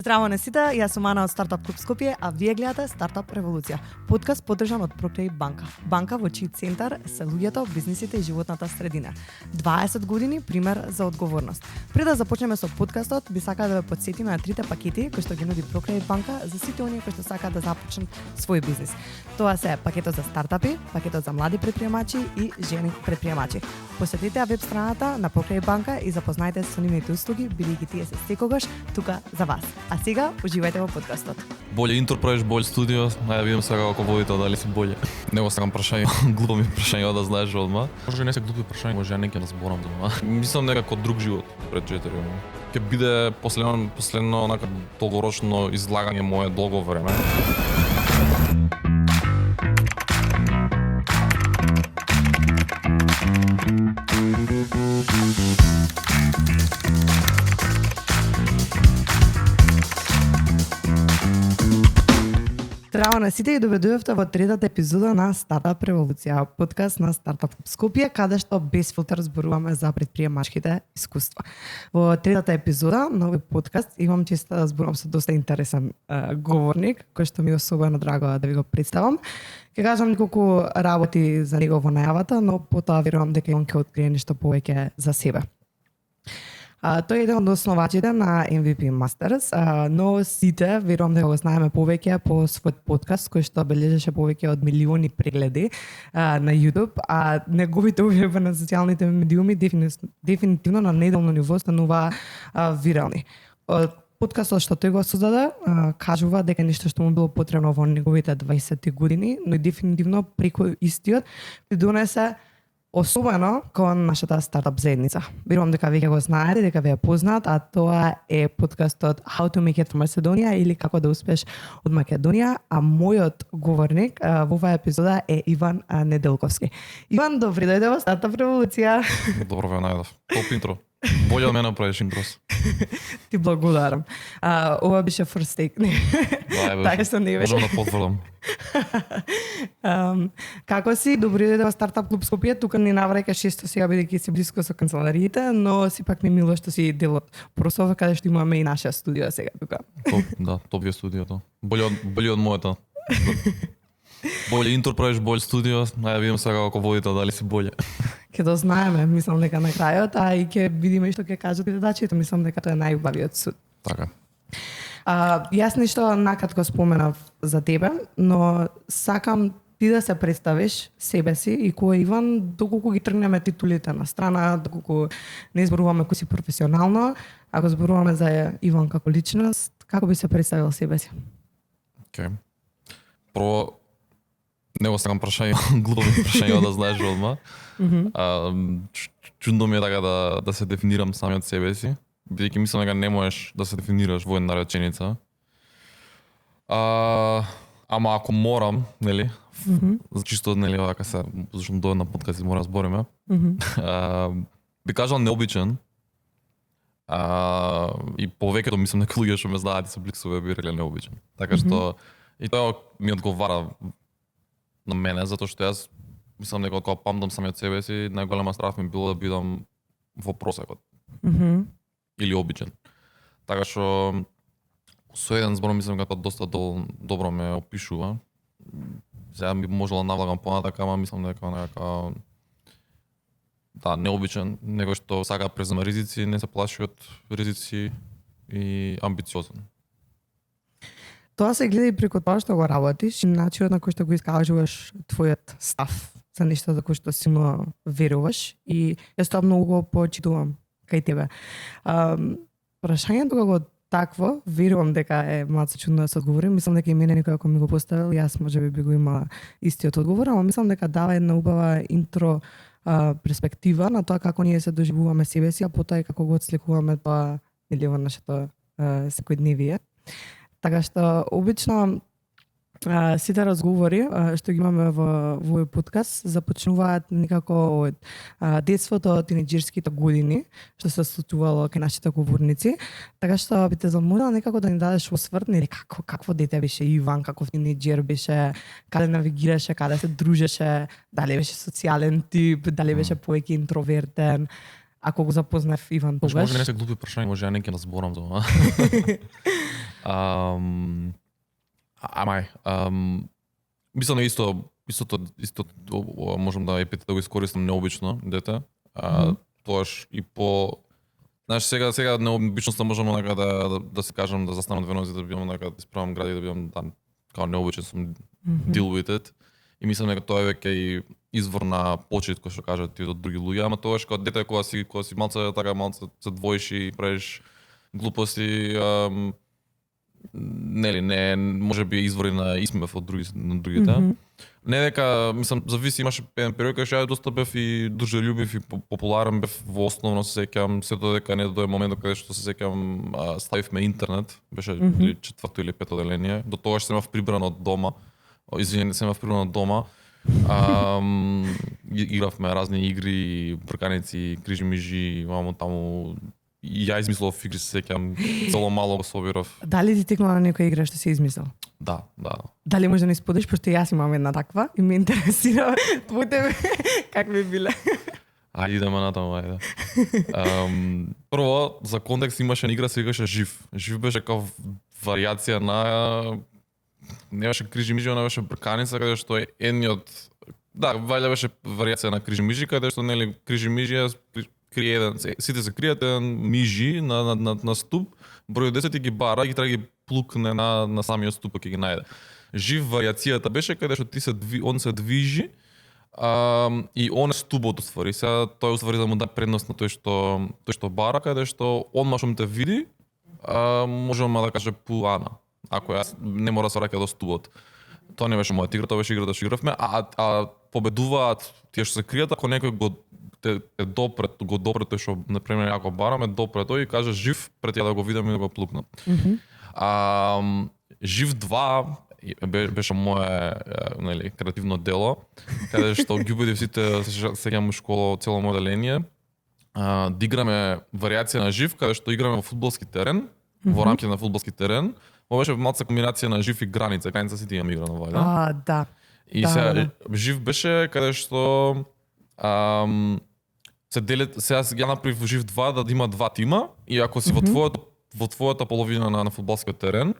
Здраво на сите, јас сум Ана од Стартап Клуб Скопје, а вие гледате Стартап Револуција, подкаст поддржан од ProCredit банка. Банка во чиј центар се луѓето, бизнисите и животната средина. 20 години пример за одговорност. Пред да започнеме со подкастот, би сакала да ве потсетиме на трите пакети кои што ги нуди ProCredit банка за сите оние кои што сакаат да започнат свој бизнис. Тоа се пакетот за стартапи, пакетот за млади предприемачи и жени предприемачи. Посетете веб страната на ProCredit банка и запознајте се со нивните услуги, бидејќи тие се секогаш тука за вас. А сега уживајте во подкастот. Боле интро правиш, боле студио, ајде видим сега како водите дали си боле. Него сакам прашање, глупо ми прашање да знаеш одма. Може не се глупи прашање, може ја не ќе разборам дома. Мислам некако друг живот пред 4 години. Ќе биде последно онака долгорочно излагање мое долго време. Здраво на сите и добредојавте во третата епизода на Стартап Револуција, подкаст на Стартап Клуб Скопје, каде што без филтер зборуваме за предприемачките искуства. Во третата епизода на овој подкаст имам честа да зборувам со доста интересен говорник, кој што ми е особено драго да ви го представам. Ќе кажам неколку работи за него во најавата, но потоа верувам дека он ќе открие нешто повеќе за себе. Тој е еден од основачите на MVP Masters, но сите, верувам дека го знаеме повеќе по својот подкаст, кој што бележеше повеќе од милиони прегледи на YouTube, а неговите објави на социјалните медиуми дефинитивно на неделно ниво станува вирални. Подкастот што тој го создаде кажува дека нешто што му било потребно во неговите 20 години, но и дефинитивно преку истиот придонесе особено кон нашата стартап заедница. Верувам дека веќе го знаете, дека ве е познат, а тоа е подкастот How to Make It from Macedonia или Како да успеш од Македонија, а мојот говорник во оваа епизода е Иван Неделковски. Иван, добри дојде во Стартап Револуција. Добро ве најдов. Топ интро. Боле од мене правиш интрос. Ти благодарам. Ова беше first take. Така што не беше. Можам да потврдам. Како си? Добри дојде во Стартап Клуб Скопје. Тука ни навраќа 600 сега бидејќи си блиско со канцелариите, но сепак ми мило што си дел од просова каде што имаме и наше студио сега тука. Топ е студиото. Боле од моето. Боле интро правиш, боле студио, ајде видим сега како водите дали си боле. Ќе дознаеме, мислам дека на крајот, а и ќе видиме што ќе кажат гледачите, мислам дека тоа е најубавиот суд. Така. Јас нешто накратко споменав за тебе, но сакам ти да се представиш себе си и кој е Иван, доколку ги тргнеме титулите на страна, доколку не зборуваме кој си професионално, ако зборуваме за Иван како личност, како би се представил себе си? Океј. Прво, него сакам прашање, глупо ми прашање да знаеш одма. Чудно ми е така да се дефинирам самиот себе си, бидејќи мислам дека не можеш да се дефинираш во една реченица. Ама ако морам, нели, за чисто нели вака се, зашто дојде на подкаст и мора да збориме. Би кажал необичен. И повеќето мислам дека луѓе што ме знаат и се бликсува би рекли необичен. Така што и тоа ми одговара на мене, затоа што јас мислам дека кога памтам самиот себе си, најголема страв ми било да бидам во просекот. Или обичен. Така што со еден збор мислам дека тоа доста добро ме опишува. Сега би можела навлагам понатака, ама мислам дека некака необичен, него што сака да презема ризици, не се плаши од ризици и амбициозен. Тоа се гледа и преку тоа што го работиш, начинот на кој што го искажуваш твојот став за нешто за кој што силно веруваш и јас тоа многу го почитувам кај тебе. Прашањето како такво, верувам дека е малку чудно да се одговори, мислам дека и мене некој ако ми го поставил, јас можеби би го имала истиот одговор, ама мислам дека дава една убава интро перспектива на тоа како ние се доживуваме себе си, а потоа и како го отсликуваме тоа или во нашето секојдневие. Така што обично сите разговори што ги имаме во овој подкаст започнуваат некако од детството, од тинеџерските години, што се случувало кај нашите говорници. Така што би те замолила некако да ни дадеш осврт, нели какво дете беше Иван, каков тинеџер беше, каде навигираше, каде се дружеше, дали беше социјален тип, дали беше повеќе интровертен. Ако го запознав Иван тогаш. Може не се глупи прашање, може ја не ќе разборам за ова. Мислам истото можам да епитет да го искористам необично дете. Тоаш и по знаеш сега необичноста можам онака да се кажам да застанам две нози да бидам онака да исправам гради да бидам там као необичен сум deal with it. И мислам дека тоа е веќе и извор на почит кој што кажат ти од други луѓе, ама тоа е како дете кога си малце се двоиш и правиш глупости, нели не може би извори на исмев од другите. Не дека мислам зависи, имаше еден период кога ја доста бев и дружелюбив и популарен бев во основно се сеќавам сето дека не дое моментот каде што се сеќавам ставивме интернет, беше или четврто или пето деление, до тогаш се имав прибрано од дома. Извинете, се имав прибрано од дома. Игравме разни игри, брканици, крижи мижи, мамо таму. И ја измислов игри, се сеќавам, цело мало го собирав. Дали ти текнува на некоја игра што си измислил? Да. Дали може да не споделиш, пошто јас имам една таква и ме интересира твоите как би биле. Ајде идеме натаму, ајде. Прво, за контекст имаше една игра се викаше Жив. Жив беше како варијација на не беше крижи мижи, она беше брканица каде што едниот вајде беше варијација на крижи мижи каде што нели крижи мижи крие еден, сите се кријат еден мижи на ступ, број 10 ги бара и ги треба ги плукне на самиот ступ ќе ги најде. Жив варијацијата беше каде што он се движи и он е стубот уствари. Сега тој уствари да му да предност на тој што бара, каде што он машом те види, можеме да каже пуана. Ако јас не мора да се враќа до стубот. Тоа не беше мојата игра, тоа беше играта што игравме, а победуваат тие што се кријат ако некој го допре тој што на пример ако бараме допре тој и каже Жив пред ја да го видам и да го плукнам. Жив 2 беше мое нели креативно дело, каде што ги убедив сите сеќавам во школа цело моје деление да играме варијација на Жив каде што играме во фудбалски терен, во рамките на фудбалски терен. Ова беше малку комбинација на Жив и Граница. Граница сите имам игра на вајда. Да. И сега Жив беше каде што се делят, сега ја направив Жив 2 да има два тима и ако си во твојата половина на фудбалскиот терен,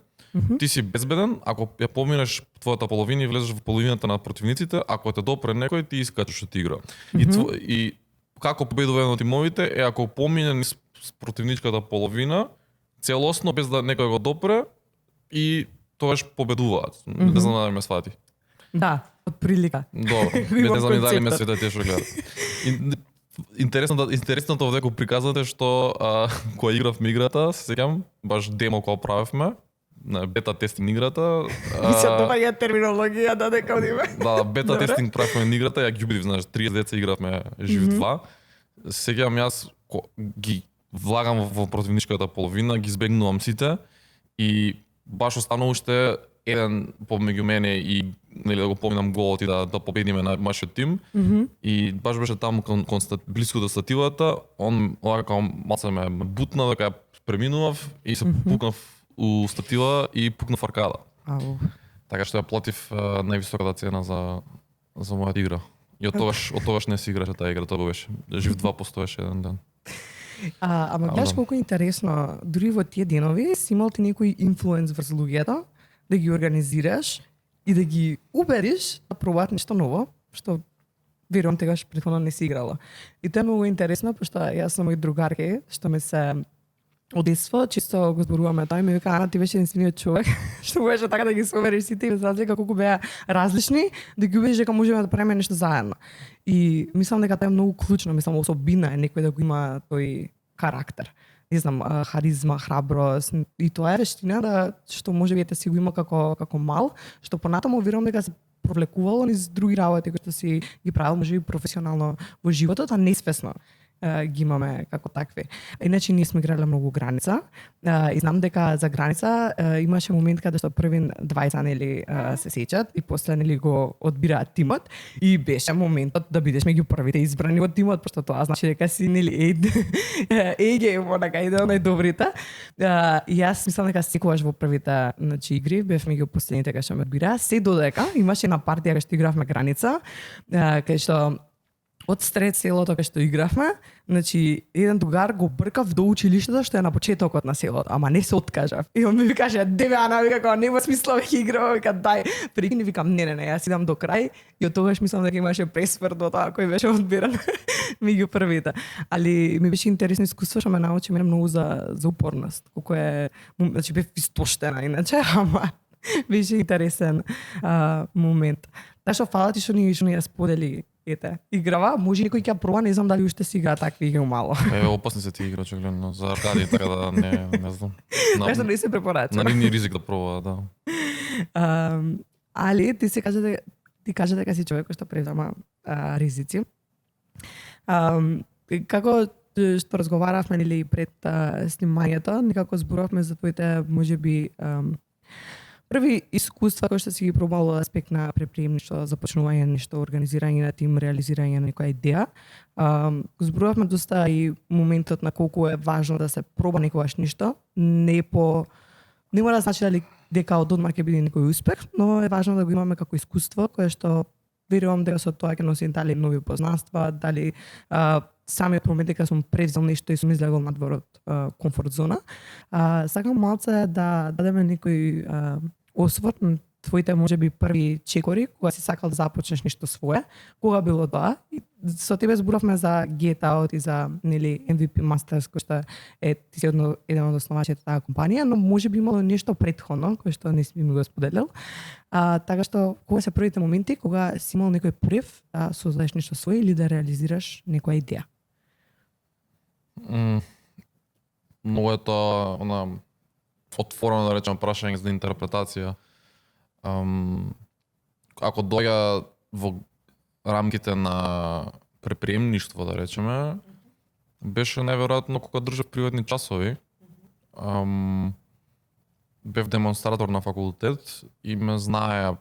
ти си безбеден, ако ја поминеш твојата половина и влезеш во половината на противниците, ако те допре некој, ти искачаш да ти игра. И како победува еден од тимовите е ако помине низ противничката половина целосно без да некој го допре и тоаш победуваат. Не знам дали ме свати. Да, од прилика. Добро, не знам дали ме света тие што гледат. Интересното овде го приказвате што кога игравме играта, се сеќавам, баш демо кога правевме, на бета тестинг играта. Мисля тоа е терминологија да дека одиме. Да, бета тестинг правевме играта, ја ги убедив, знаеш, 30 деца игравме Жив 2. Се сеќавам јас ги влагам во противничката половина, ги избегнувам сите и баш останува уште еден помеѓу мене и нели да го поминам голот и да победиме на нашиот тим. И баш беше таму блиску до стативата, он како малце ме бутна дека ја преминував и се пукнав у статива и пукнав аркада. Така што ја платив највисоката цена за мојата игра. И од тогаш не си играше таа игра, тоа беше. Жив 2 постоеше еден ден. Ама гледаш колку интересно, дури во тие денови си имал ти некој инфлуенс врз луѓето, да ги организираш и да ги убедиш да пробаат нешто ново, што верувам тогаш претходно не си играла. И тоа е многу интересно, пошто јас сум мој другарки, што ме се одесва, чисто го зборуваме тоа и ми вика, Ана, ти беше единствениот човек, што можеше така да ги собереш сите и без разлика колку беа различни, да ги убедиш дека можеме да правиме нешто заедно. И мислам дека тоа е многу клучно, мислам особина е некој да го има тој карактер. Не знам, харизма, храброст и тоа е вештина да што може би си го има како мал, што понатаму верувам дека се провлекувало низ други работи кои што си ги правил може би професионално во животот, а несвесно ги имаме како такви. Иначе ние сме играле многу Граница и знам дека за Граница имаше момент каде што првин 20 нели се сеќат и после нели го одбираат тимот и беше моментот да бидеш меѓу првите избрани од тимот, пошто тоа значи дека си нели еге монака еден од најдобрите. И јас мислам дека секогаш во првите игри бев меѓу последните кај што ме одбираа, се додека имаше една партија кај што игравме Граница, кај што од сред селото кај што игравме, значи еден другар го бркав до училиштето што е на почетокот на селото, ама не се откажав. И он ми каже: "Деве Ана, вика, како нема смисла веќе играм, вика дај." Прикини викам: "Не, јас идам до крај." И од тогаш мислам дека имаше пресврт до тоа кој беше одбиран меѓу првите. Али ми беше интересно искуство што ме научи мене многу за упорност. Колку е, значи бев истоштена иначе, ама беше интересен момент. Така што фала ти што ни ја сподели. Ете, играва, може некој ќе проба, не знам дали уште си игра такви игри мало. Опасни се тие игри, очигледно, за аркади, така да не знам. Така што не се препорача. На нивни ризик да пробува, да. Али ти кажа дека си човек кој што презема ризици. Како што разговаравме или пред снимањето, некако зборавме за твоите можеби први искуства кои што си ги пробало аспект на предприемништво, започнување на нешто, организирање на тим, реализирање на некоја идеја. Зборувавме доста и моментот на колку е важно да се проба некогаш нешто, не мора да значи дали дека од одмар ќе биде некој успех, но е важно да го имаме како искуство кое што верувам дека со тоа ќе носи дали нови познанства, дали самиот момент дека сум превзел нешто и сум излегол надвор од комфорт зона. Сакам малце да дадеме некој осврт на твоите можеби први чекори кога си сакал да започнеш нешто свое, кога било тоа? И со тебе зборавме за Get Out и за нели MVP Masters кој што е ти си еден од основачите таа компанија, но можеби имало нешто претходно кој што не си ми го споделил. Така што кога се првите моменти кога си имал некој порив да создадеш нешто свое или да реализираш некоја идеја? Многу е тоа отворено да речам прашање за интерпретација. Ако доаѓа во рамките на предприемништво, да речеме, беше неверојатно кога држав приватни часови. Бев демонстратор на факултет и ме знаеа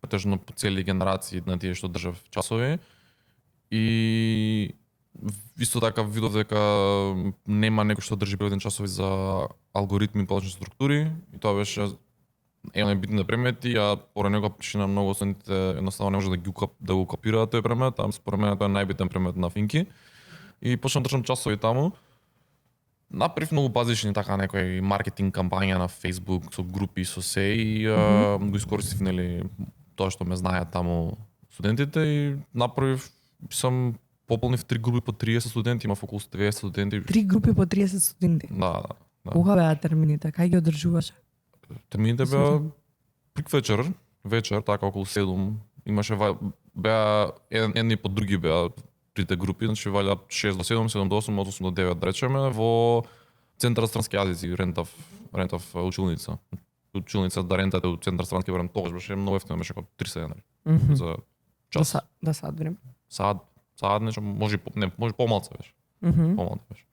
претежно по цели генерации на тие што држав часови. И исто така видов дека нема некој што држи приватни часови за алгоритми и подачни структури и тоа беше еден од битните премети, а поради него причина многу студентите едноставно не може да го копираат тој премет, а според мене тоа е најбитен премет на Финки. И почнав да држам часови таму. Направив многу базични така некои маркетинг кампања на Facebook со групи со се и го искористив нели тоа што ме знаеат таму студентите и направив пополнив 3 групи по 30 студенти, има околу 200 студенти. 3 групи по 30 студенти. Да. Кога беа термините? Кај ги одржуваше? Термините беа прик вечер, така околу 7. Имаше беа едни по други беа трите групи, значи валја 6 до 7, 7 до 8, 8 до 9 речеме во Центар за странски јазици, рентав училница. Училница да рентате од Центар странски време тогаш беше многу ефтино, беше како 30 денари за час. Да сад време. Сад нешто може помалку беше. Помалку беше.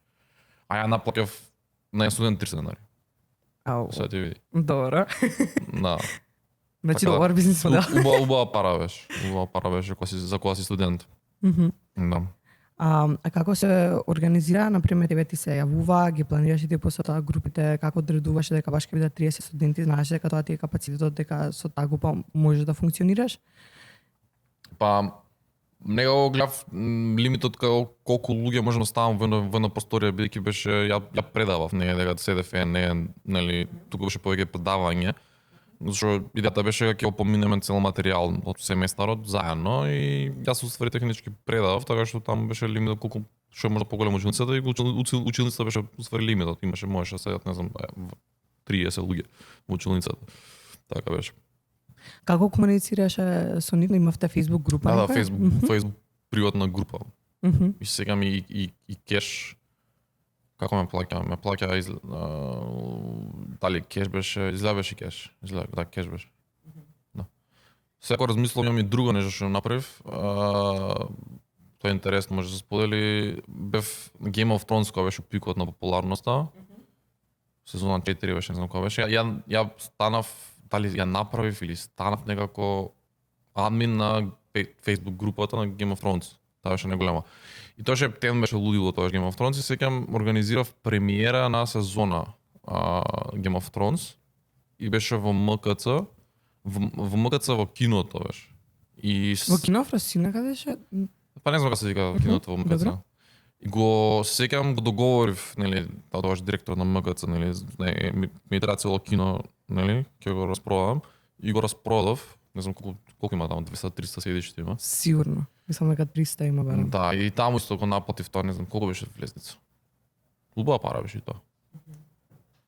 А ја наплатив на студент 30 денари. Сега ти види. Добро. Да. Значи добар бизнес модел. Убава пара беше за кога си студент. Да. А како се организира, например, тебе ти се јавува, ги планираш ти после тоа групите, како одредуваш дека баш ќе бидат 30 студенти, знаеш дека тоа ти е капацитетот, дека со таа група можеш да функционираш? Па не го гледав лимитот колку луѓе можам да ставам во една просторија, бидејќи беше ја предавав, не е дека СДФ не нели тука беше повеќе предавање. Зашто идејата беше дека ќе опоминеме цел материјал од семестарот заедно и јас уствари технички предавав, така што таму беше лимитот колку што може поголема училницата и училницата беше уствари лимитот, можеше седат не знам 30 луѓе во училницата. Така беше. Како комуницираше со нив? Имавте Facebook група? Да, Facebook приватна група. И сега ми и кеш. Како ме плаќа? Ме плаќа дали кеш беше, излебеше кеш. Да, кеш беше. Да. Секој размислувам имам и друго нешто што направив. Тоа е интересно, може да се сподели. Бев Game of Thrones кога беше пикот на популарноста. Сезона 4 беше, не знам кога беше. Ја станав, дали ја направив или станав некако админ на Facebook групата на Game of Thrones. Таа беше неголема. И тоа беше лудило тоа Game of Thrones и сеќавам организирав премиера на сезона Game of Thrones и беше во МКЦ, во МКЦ во киното беше. Во кино в Росина каде беше? Па не знам како се вика киното во МКЦ. добро. И го сеќавам, го договорив, нели, тогаш директор на МКЦ, нели, ми треба цело кино, нели, ќе го распродам и го распродав. Не знам колку има таму, 200-300 седишти има. Сигурно. Мислам дека 300 има барем. Да, и таму исто го наплатив тоа, не знам колку беше влезница. Убава пара беше и тоа.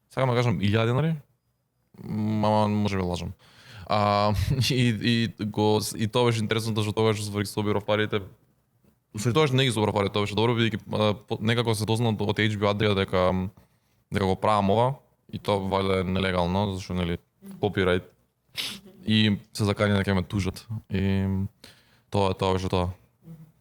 Сакам да кажам 1000 денари, мама може би лажам. И тоа беше интересно, што тогаш зборих собирав парите. Се тогаш не ги собрав парите, тоа беше добро, бидејќи некако се дознал од HBO Adria дека го правам ова и тоа валјда е нелегално, зашто нели копирајт и се заканија дека ме тужат. И тоа беше тоа.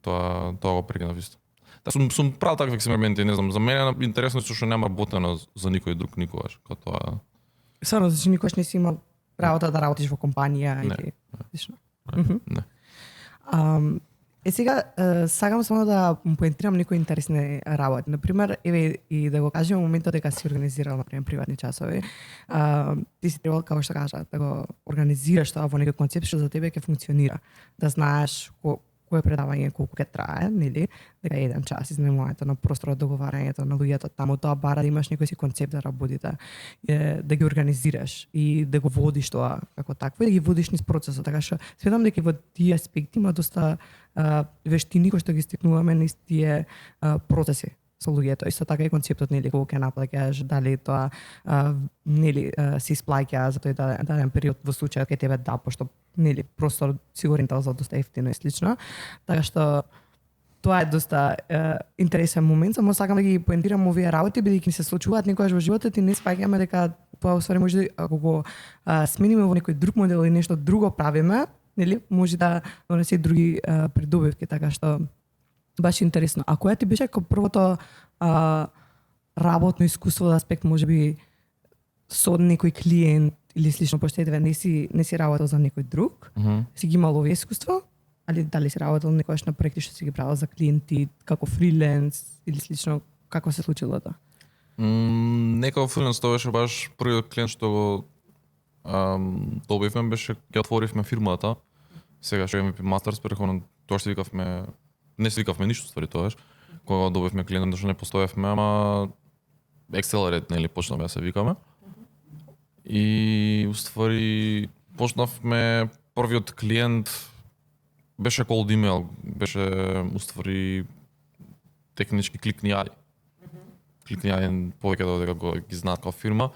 Тоа го прекинав исто. Да, сум правил такви експерименти, не знам, за мене е интересно што нема работено за никој друг никогаш, како тоа. Стварно, зашто никогаш не си имал работа да работиш во компанија или слично. Не. Сега сакам само да му поентирам некои интересни работи. Например, еве и да го кажем моментот дека си организирал например приватни часови. Ти си требал како што кажа да го организираш тоа во некој концепт што за тебе ќе функционира. Да знаеш кое предавање колку ќе трае, нели? Дека еден час изнаемувањето на просторот, договарањето на луѓето таму, тоа бара да имаш некој си концепт да работите, да ги организираш и да го водиш тоа како такво и да ги водиш низ процесот. Така што сметам дека во тие аспекти има доста вештини кои што ги стекнуваме низ тие процеси со луѓето. Исто така и концептот, нели, колку ќе наплаќаш, дали тоа нели се исплаќа за тој даден период во случајот кај тебе да, пошто нели простор си го рентал за доста ефтино и слично. Така што тоа е доста интересен момент, само сакам да ги поентирам овие работи бидејќи ни се случуваат некогаш во животот и не спаѓаме дека тоа усвари може ако го смениме во некој друг модел или нешто друго правиме, нели, може да донесе други придобивки, така што баш интересно. А која ти беше како првото работно искуство од аспект можеби со некој клиент или слично, пошто еве не си работел за некој друг? Си ги имал овие искуство? Али дали си работел некогаш на проекти што си ги правил за клиенти како фриленс или слично, како се случило тоа? Не како фриленс, тоа беше баш првиот клиент што го добивме, беше ќе отворивме фирмата. Сега што MVP Masters, преходно тоа што не си викавме ништо ствари тоаш. Кога добивме клиент, што не постоевме, ама Accelerate, нели, почнавме да се викаме. И уствари почнавме, првиот клиент беше cold email, беше уствари технички кликни повеќе дека ги знаат како фирма.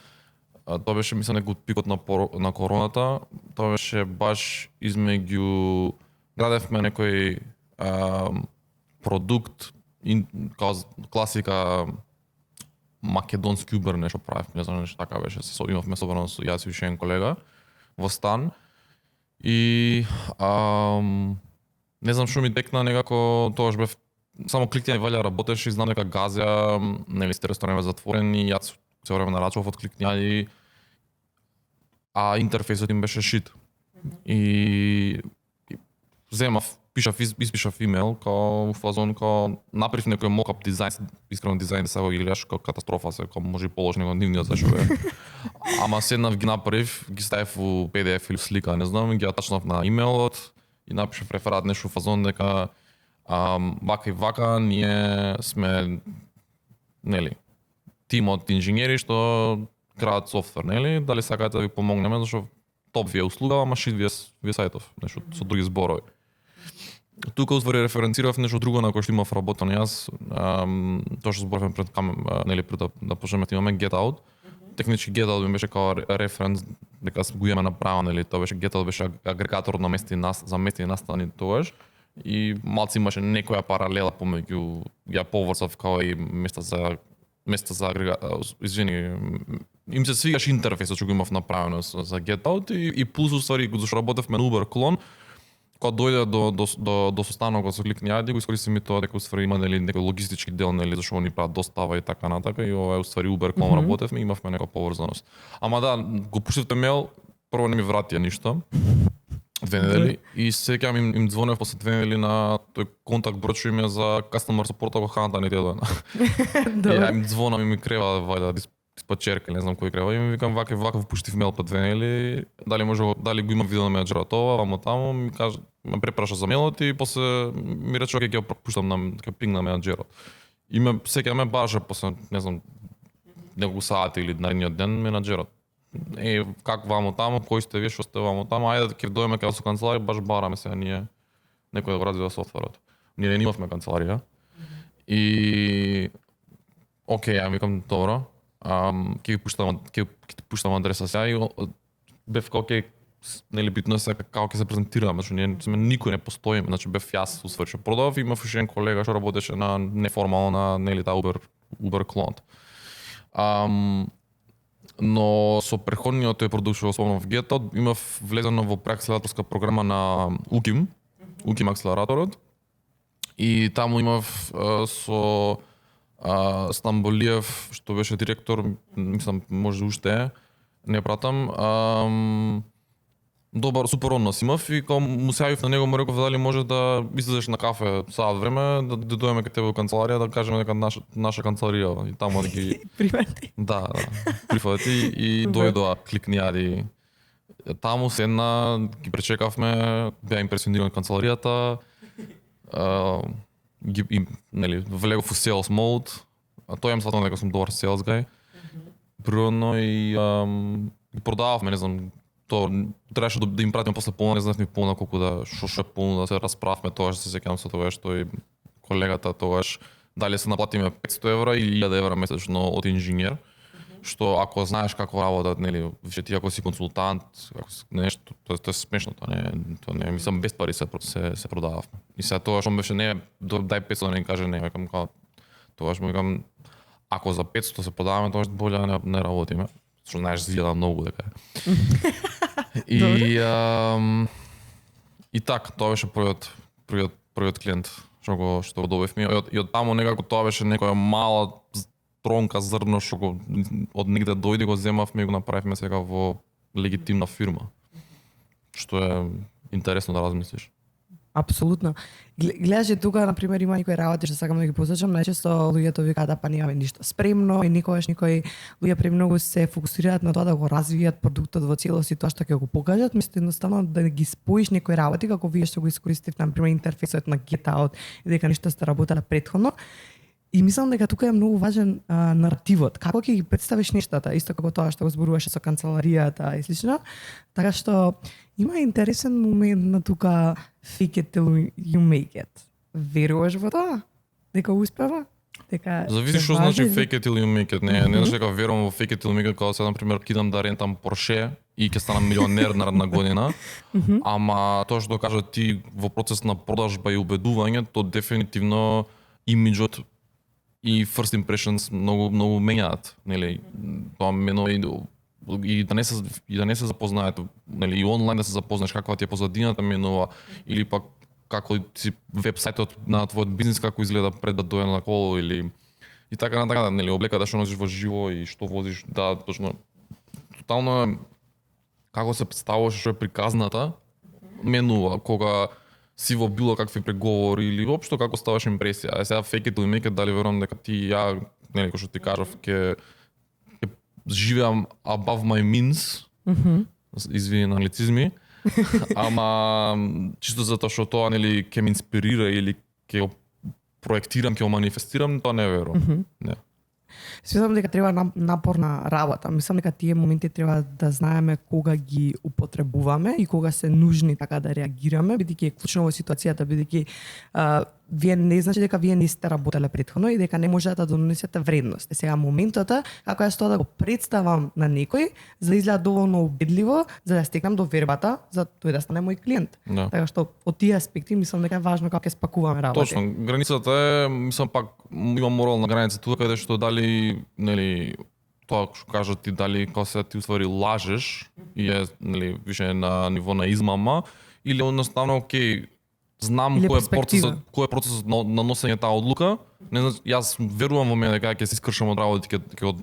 Тоа беше мислам дека од пикот на короната, тоа беше баш измеѓу градевме некој продукт класика македонски Uber нешто правев, не знам нешто така беше, имавме собрано со јас и уште еден колега во стан и не знам што ми текна некако, тоаш бев само кликнење валја работеше и знам дека газија, нели сте ресторани затворени, јас се време нарачував од кликнење, а интерфејсот им беше шит. И испишав имейл као фазон као направив некој мокап дизајн, искрено дизајн да се го гледаш како катастрофа се, као може и положи него нивниот зашо бе. Ама седнав ги направив, ги ставив у PDF или слика, не знам, ги атачнав на имейлот и напишав реферат нешто фазон дека вака и вака ние сме нели тимот инженери што креаат софтвер, нели, дали сакате да ви помогнеме зашто топ ви е услуга, ама шит ви е сајтов, нешто со други зборови. Тука уствари референцирав нешто друго на кое што имав работено јас, тоа што зборавме пред да почнеме да имаме Get Out. Технички Get Out ми беше као референс дека го имаме направено, нели, тоа беше Get Out беше агрегатор на за местни настани тогаш и малци имаше некоја паралела помеѓу ја поврзав као и места за извини, им се свигаш интерфејсот што го имав направено за Get Out и плюс уствари зашто работевме на Uber клон. Кога дојде до состанокот со кликнијади, го искористив ми тоа дека уствари има нели некој логистички дел, нели зашто они прават достава и така натака и ова е уствари Uber клон работевме, имавме некоја поврзаност. Ама да, го пуштивте мејл, прво не ми вратија ништо. 2 недели и сеќавам им звонев после 2 недели на тој контакт број што им е за customer support во Ханта не те дојде. Ја им звонам и ми крева вајда диспачерка, не знам кој крева, и ми викам ваков пуштив мейл по две недели, дали го има видео на менаџерот ова, вамо таму, ми каже, ме препраша за мейлот и после ми рече ќе го пуштам на ќе пинг на менаџерот. И ме сеќаваме баше после, не знам, неколку сати или наредниот ден менаџерот. Как вамо таму, кој сте вие, што сте вамо таму, ајде ќе дојдеме кај со канцеларија, баш бараме се ние некој да го развива софтверот. Ние не имавме канцеларија. И окей, ја викам добро. Ќе пуштам адреса сега и бев окей, нели битно е сега како ќе се презентираме, што ние никој не постоиме, значи бев јас усвршил продав, имав уште еден колега што работеше на неформално нели та Uber клонт. Но со претходниот тој продукт што спомнав Getot, имав влезено во преакселераторска програма на UKIM акселераторот. И таму имав со Стамболиев, што беше директор, мислам, може уште не пратам. Добар, супер однос имав и кога му се јавив на него, му реков дали може да излезеш на кафе саат време, да дојдеме кај тебе во канцеларија, да кажеме дека наша канцеларија и таму да ги Прифати. Да, прифати и дојдоа кликнијади. Таму седна, ги пречекавме, беа импресионирани од канцеларијата. Нели, влегов во sales mode, а тој им сватам дека сум добар sales guy. Природно и ги продававме, не знам, тоа требаше да им пратиме после полна, не знаев ни полна колку да што е полно, да се расправме тоа, што се сеќавам со тоа што и колегата тогаш дали се наплатиме 500 евра или 1000 евра месечно од инженер, што ако знаеш како работат, нели, више ти ако си консултант, ако си нешто, тоа е смешно, тоа не, мислам без пари се продававме. И сега тоа што беше не дај 500 да не каже не, викам како тогаш му викам ако за 500 се продаваме, тоа боле да не работиме, што знаеш зијада многу дека е. И така, тоа беше првиот клиент што го добивме и од таму некако тоа беше некоја мала тронка зрно што го од негде дојде го земавме и го направивме сега во легитимна фирма. Што е интересно да размислиш. Апсолутно. Гледаш тука, на пример, има некои работи што сакам да ги посочам, најчесто луѓето викаат да па немаме ништо спремно и никогаш никои луѓе премногу се фокусираат на тоа да го развијат продуктот во целост и тоа што ќе го покажат, мисто едноставно да ги споиш некои работи како вие што го искористив, на пример, интерфејсот на Getout и дека нешто сте работеле претходно. И мислам дека тука е многу важен наративот. Како ќе ги представиш нештата, исто како тоа што го зборуваше со канцеларијата и слично. Така што има интересен момент на тука fake it till you make it. Веруваш во тоа? Дека успева? Дека зависи што значи fake it till you make it. Не значи дека верувам во fake it till you make it, кога се на пример кидам да рентам Порше и ќе станам милионер наредна година. Ама тоа што кажа ти во процес на продажба и убедување, то дефинитивно имиџот и first impressions многу менјаат, нели? Тоа менува и да не се запознаат, нели, и онлайн да се запознаеш каква ти е позадината менува или пак како си вебсајтот на твојот бизнис како изгледа пред да дојде на коло или и така, нели, облеката што носиш во живо и што возиш, да, точно. Тотално како се представуваш што е приказната менува кога си во било какви преговори или општо како ставаш импресија. А сега fake it till you make it, дали верувам дека ти ја, нели, кој што ти кажав, ќе живеам above my means, извини на англицизми, ама чисто затоа што тоа, нели, ќе ме инспирира или ќе го проектирам, ќе го манифестирам, тоа не верувам. Не. Смислам дека треба напорна работа. Мислам дека тие моменти треба да знаеме кога ги употребуваме и кога се нужни така да реагираме, бидејќи е клучно во ситуацијата, бидејќи вие не значи дека вие не сте работеле претходно и дека не можете да донесете вредност. Сега моментот е како јас тоа да го представам на некој за да изгледа доволно убедливо, за да стекнам довербата, за тој да стане мој клиент. Да. Така што од тие аспекти мислам дека е важно како ќе спакуваме работи. Точно, границата е, мислам пак има морална граница тука каде што дали, нели, тоа што кажат ти дали кога се ти уствари лажеш и е, нели, више на ниво на измама или едноставно окей, знам кој е процесот на носење таа одлука. Не знам, јас верувам во мене дека ќе се искршам од работа и ќе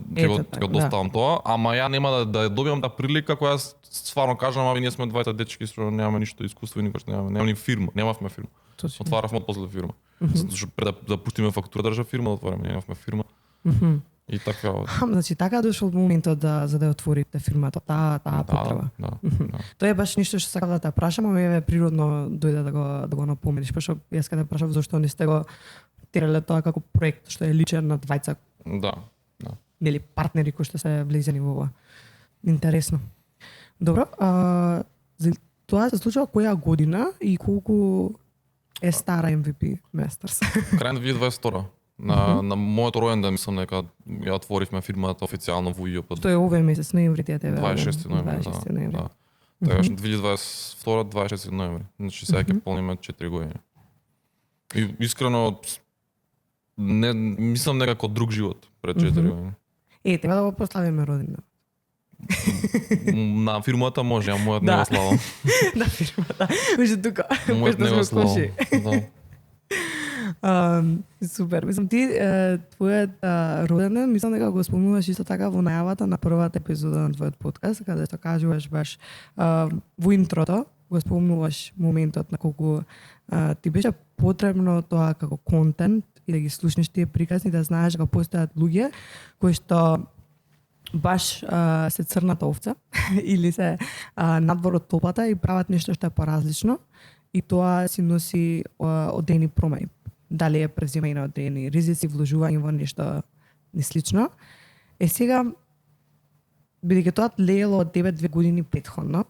го доставам тоа, ама ја нема да добивам таа прилика која јас стварно кажам, ами ние сме двајца дечки што немаме ништо искуство и никош немаме ни фирма, немавме фирма. Отваравме од после фирма. Затоа што пред да пуштиме фактура држа фирма, отвараме, немавме фирма. И така. Значи така дошол моментот за да ја отворите фирмата, таа потреба. Да. Тоа е баш ништо што сакав да те прашам, ама еве природно дојде да го напомениш, пошто јас каде прашав зошто не сте го терале тоа како проект што е личен на двајца, Да. нели партнери кои што се влезени во ова. Интересно. Добро, тоа се случува која година и колку е стара MVP Masters? Крај на 2022. На моето ројенден мислам дека ја отворивме фирмата официјално во ИОП. Тоа е овој месец ноември тие тебе. 26 ноември. 26 ноември. Да. Така што 2022 26 ноември. Значи сега ќе полниме 4 години. И искрено не мислам некако друг живот пред 4 години. Треба да го прославиме родина. На фирмата може, а мојот Да. не го славам. На фирмата. Уште тука. Мојот не го славам. Да. Супер. Мислам ти твојот роденден, мислам дека го спомнуваш исто така во најавата на првата епизода на твојот подкаст, каде што кажуваш баш во интрото, го спомнуваш моментот на колку ти беше потребно тоа како контент и да ги слушнеш тие приказни, да знаеш дека постојат луѓе кои што баш се црната овца или се надвор од топата и прават нешто што е поразлично и тоа си носи одредени промени. Дали е превземање на одредени ризици, вложување во нешто неслично. Сега, бидејќи тоа леело од 9 години претходно,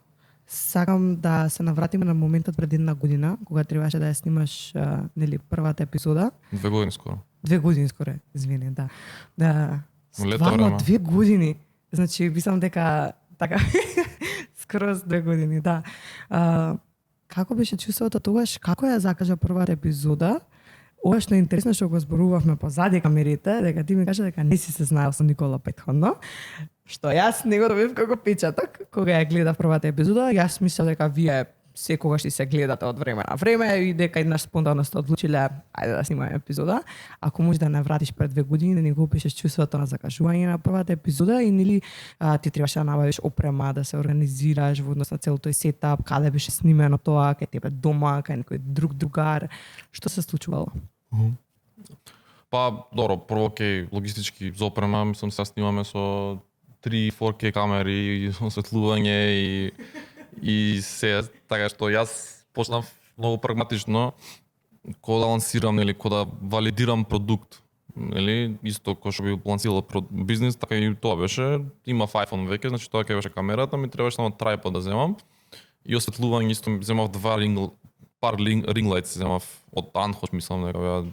сакам да се навратиме на моментот пред една година, кога требаше да ја снимаш нели првата епизода. 2 години скоро. 2 години скоро, извини, да. Да. Лето Стварно, време. 2 години. Значи, мислам дека така скроз 2 години, да. Како беше чувството тогаш? Како ја закажа првата епизода? Ова што е интересно што го зборувавме позади камерите, дека ти ми кажа дека не си се знаел со Никола претходно, што јас не го добив како печаток кога ја гледав првата епизода. Јас мислев дека вие секогаш си се гледате од време на време и дека еднаш спонтано сте одлучиле ајде да снимаме епизода. Ако можеш да навратиш пред 2 години, да ни го опишеш чувството на закажување на првата епизода и нели ти требаше да набавиш опрема, да се организираш во однос на целото тој сетап, каде беше снимено тоа, кај тебе дома, кај некој друг другар, што се случувало? Па, добро, прво кај логистички за опрема, мислам сега снимаме со 3 4K камери, осветлување и се, така што јас почнав многу прагматично кога да лансирам, нели, кога да валидирам продукт. Нели, исто кој што би лансирал бизнис, така и тоа беше. Имав iPhone веќе, значи тоа ќе беше камерата, ми требаше само трајпод да земам. И осветлување исто земав пар ring lights земав од Anhoš, мислам дека беа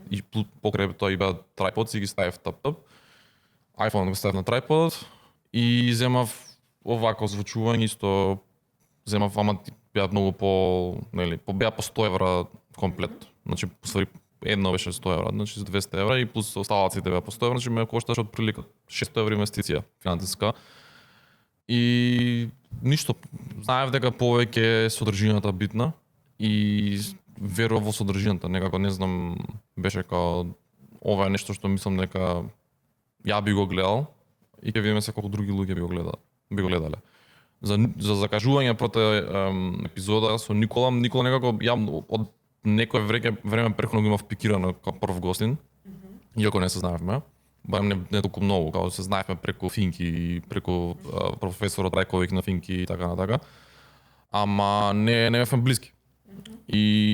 и покрај тоа и беа трајпод, си ги ставив тап. iPhone го ставив на трајпод и земав овако звучување исто земав, ама беа многу нели, беа по 100 евра комплет. Значи, ствари едно беше 100 евра, значи за 200 евра и плюс оставаците беа по 100 евра, значи ме кошташе од прилика 600 евра инвестиција финансиска. И ништо, знаев дека повеќе содржината битна и верував во содржината, некако не знам, беше као ова е нешто што мислам дека ја би го гледал и ќе видиме се колку други луѓе би го гледале. За закажување првата епизода со Никола некако ја од некое време претходно го имав пикирано како прв гостин, иако не се знаевме, барем не толку многу, како се знаевме преку Финки и преку професорот Рајковик на Финки и така натака. Ама не бевме блиски.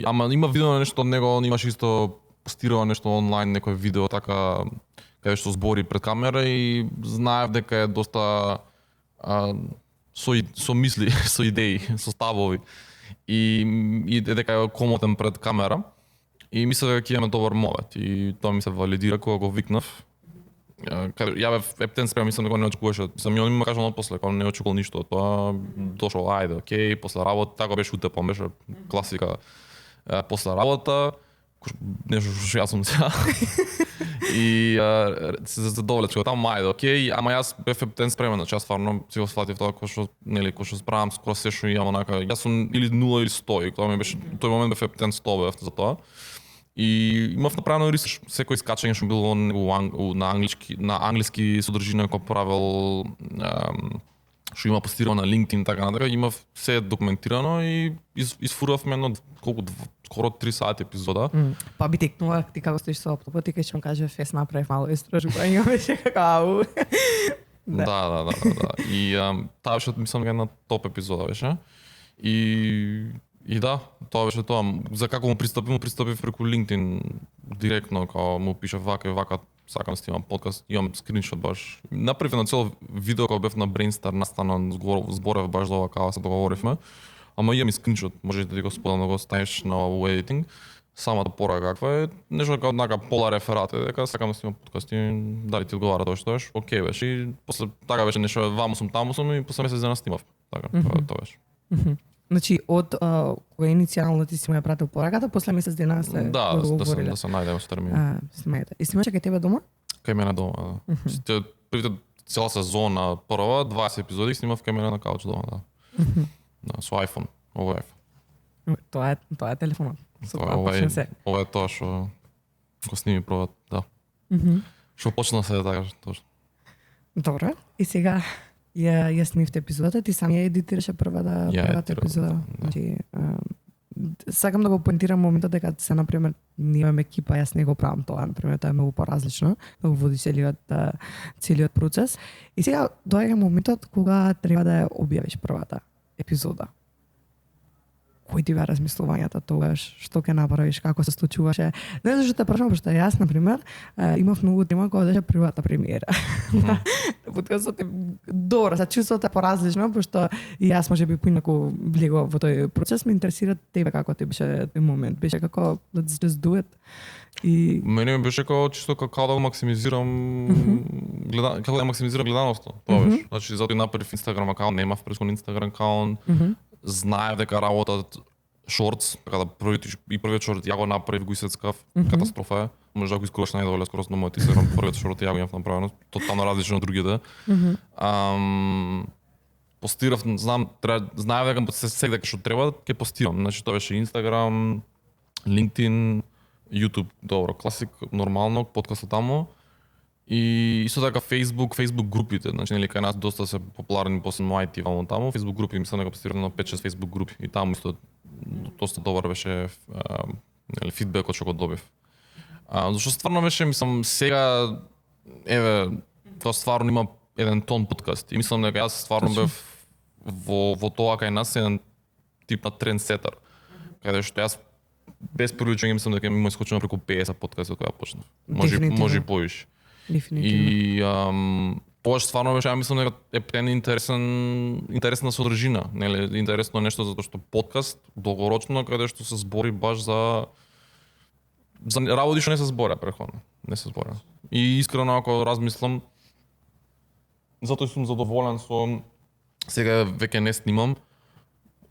Ама има видено нешто од него, имаше исто постирано нешто онлайн, некој видео така каде што збори пред камера и знаев дека е доста со мисли, со идеи, со ставови и дека е комотен пред камера и мислев дека ќе имаме добар момент и тоа ми се валидира кога го викнав. Ја бев ептен спрема, мислам дека не очекуваше. Сам ја има кажал после, кога не очекувал ништо. Тоа дошол, ајде, окей, после работа, така беше утепан, беше класика. После работа, нешто што јас сум сега. И се задоволет што таму, ајде, окей, ама јас бев ептен спремен, значи јас стварно си го сфатив тоа кој што справам скоро се што имам онака. Јас сум или 0 или 100 и тоа ми беше тој момент бев ептен 100 бев за тоа. И имав направено ресерч, секој скачање што било на англиски содржина кој правел што има постирано на LinkedIn така натака, имав се документирано и изфуравме едно скоро 3 сати епизода. Па би текнува, ти како стоиш со лаптопот, ти ќе каже фест направив мало истражување, беше како ау. Да. И таа беше мислам една топ епизода беше. И да, тоа беше тоа. За како му пристапив преку LinkedIn директно, као му пишав вака и вака, сакам да снимам подкаст, имам скриншот баш. Направив на цело видео кога бев на Brainstar настана, зборев баш за ова као се договоривме. Ама имам и скриншот, можете да го споделам да го ставиш на editing. Самата порака каква е, нешто како однака пола реферат, дека сакам да снимам подкаст и дали ти одговара тоа што еш, окей беше. И после така беше нешто ваму сум таму сум и после месец дена снимав. Така, тоа беше. Значи од кога иницијално ти си ме пратил пораката, после месец дена се да се најдеме со термин. Снимајте. И снимаше кај тебе дома? Кај мене дома, да. Првите цела сезона прва 20 епизоди снимав кај мене на кауч дома, да. Да, со iPhone, ова е. Тоа е телефонот. Ова е тоа што го сними првот, да. Што почна се така точно. Добро. И сега ја снимивте епизодата, ти сам ја едитираше првата епизода. Значи, сакам да го поинтирам моментот дека се например ние имаме екипа, јас не го правам тоа, например тоа е многу поразлично, да го води целиот процес. И сега доаѓа моментот кога треба да ја објавиш првата епизода. Кои ти беа размислувањата тогаш, што ќе направиш, како се случуваше? Не зашто те прашам, пошто јас, например, имав многу тема кога беше првата премиера. Подкастот е добро, се чувството е поразлично, пошто и јас можеби поинаку влегував во тој процес, ме интересира тебе како ти беше тој момент. Беше како let's just do it. И мене беше како чисто како да максимизирам како да максимизирам гледаноста. Тоа беше. Значи затоа и направив Instagram акаунт, немав предходен Instagram акаунт. Знаев дека работат шортс, така да првиот шорт ја го направив, го исецкав, катастрофа е. Може да го искориш најдоволе скоро на мојот Инстаграм, првиот шорт ја го имав направено, тотално различно од другите. Постирав, знаев дека се сек дека што треба, ќе постирам. Значи тоа беше Инстаграм, LinkedIn, YouTube, добро, класик, нормално, подкастот таму. И исто така Facebook групите, значи нели кај нас доста се популарни после IT вално таму, Facebook групи, мислам дека постирам на 5-6 Facebook групи и таму исто доста добар беше нели фидбекот што го добив. Зашто стварно беше, мислам, сега еве тоа стварно има еден тон подкаст и мислам дека јас стварно бев во тоа кај нас еден тип на трендсетер. Каде што јас без прилучување мислам дека има искочено преку 50 подкасти кога почнав. Може и повише. И тогаш стварно беше, ја мислам дека е птен интересна содржина, нели, интересно нешто затоа што подкаст долгорочно каде што се збори баш за работи што не се зборя претходно, не се зборя. И искрено ако размислам, затоа сум задоволен со сега веќе не снимам.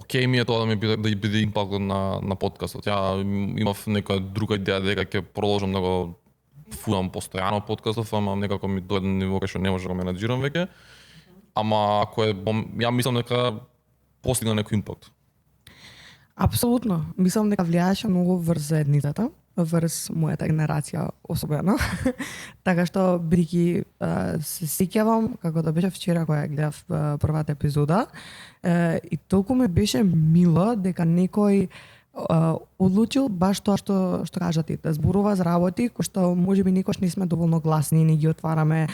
Океј ми е тоа да биде импактот на подкастот. Ја имав нека друга идеја дека ќе продолжам да го фудам постојано подкастов, ама некако ми дојде на ниво кај што не може да го менаџирам веќе. Ама ако е ја мислам дека постигна некој импакт. Апсолутно. Мислам дека влијаеше многу врз заедницата, врз мојата генерација особено. Така што бидејќи се сеќавам како да беше вчера кога ја гледав првата епизода и толку ме беше мило дека некој одлучил баш тоа што кажа ти, да зборува за работи кои што можеби никош не сме доволно гласни, не ги отвараме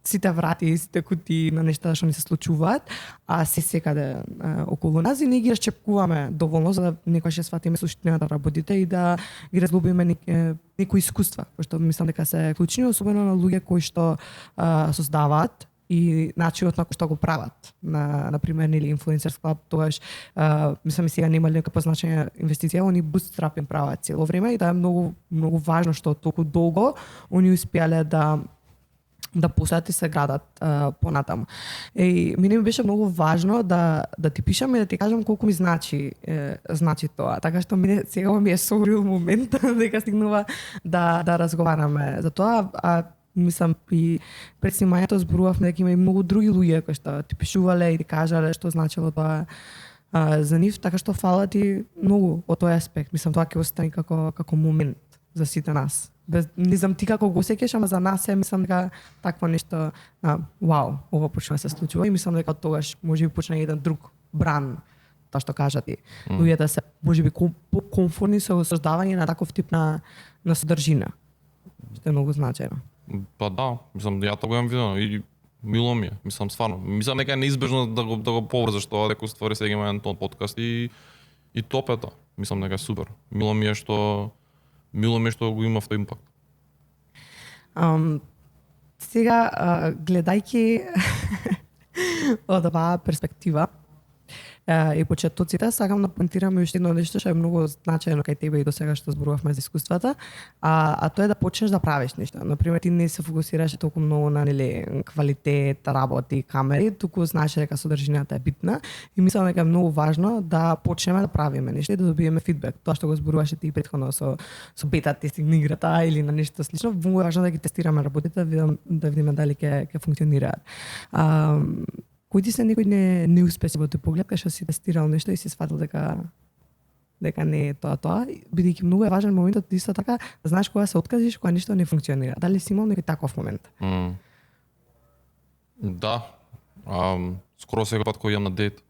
сите врати, сите кутии на нешта што ни се случуваат, а се секаде околу нас и не ги расчепкуваме доволно за да некој ќе сватиме суштината на работите и да ги разглобиме некои искуства, кои што мислам дека се клучни, особено на луѓе кои што создаваат и начинот на кој што го прават. На пример, нели Influencers Club, тогаш мислам сега немале нека позначена инвестиција, они bootstrapping прават цело време и тоа е многу многу важно што толку долго они успеале да постојат и се градат понатаму. И мене ми беше многу важно да ти пишам и да ти кажам колку ми значи тоа. Така што мене сега ми е сурил момент дека стигнува да разговараме за тоа, мислам и пред снимањето зборувавме дека има и многу други луѓе кои што ти пишувале и ти кажале што значило тоа за нив, така што фала ти многу од тој аспект. Мислам тоа ќе остане како момент за сите нас. Не знам ти како го сеќаш, ама за нас е мислам дека такво нешто вау, ова почна да се случува и мислам дека тогаш може би почна еден друг бран тоа што кажа ти. Луѓето се можеби покомфортни со создавање на таков тип на содржина. Што е многу значајно. Па да, мислам ја тоа го имам видено и мило ми е, мислам стварно. Мислам дека е неизбежно да го поврзаш тоа дека ствари сега има еден тон подкаст и топ е тоа. Мислам дека е супер. Мило ми е што го има тој импакт. Сега гледајќи од оваа перспектива и почетоците, сакам да понтирам уште едно нешто што е многу значајно кај тебе и досега што зборувавме за искуствата, а тоа е да почнеш да правиш нешто. Например, ти не се фокусираш толку многу на квалитет, работи, камери, туку знаеш дека содржината е битна и мислам дека е многу важно да почнеме да правиме нешто и да добиеме фидбек. Тоа што го зборуваше ти предходно со бета тестинг на играта или на нешто слично, многу важно да ги тестираме работите, да видиме дали ќе функционираат. Кои ти се некои неуспеси во тој поглед, кај што си тестирал нешто и си сфатил дека не е тоа, бидејќи многу е важен моментот исто така да знаеш кога се откажиш, кога нешто не функционира. Дали си имал некој таков момент? Да. Скоро секој пат кој јам на дейт.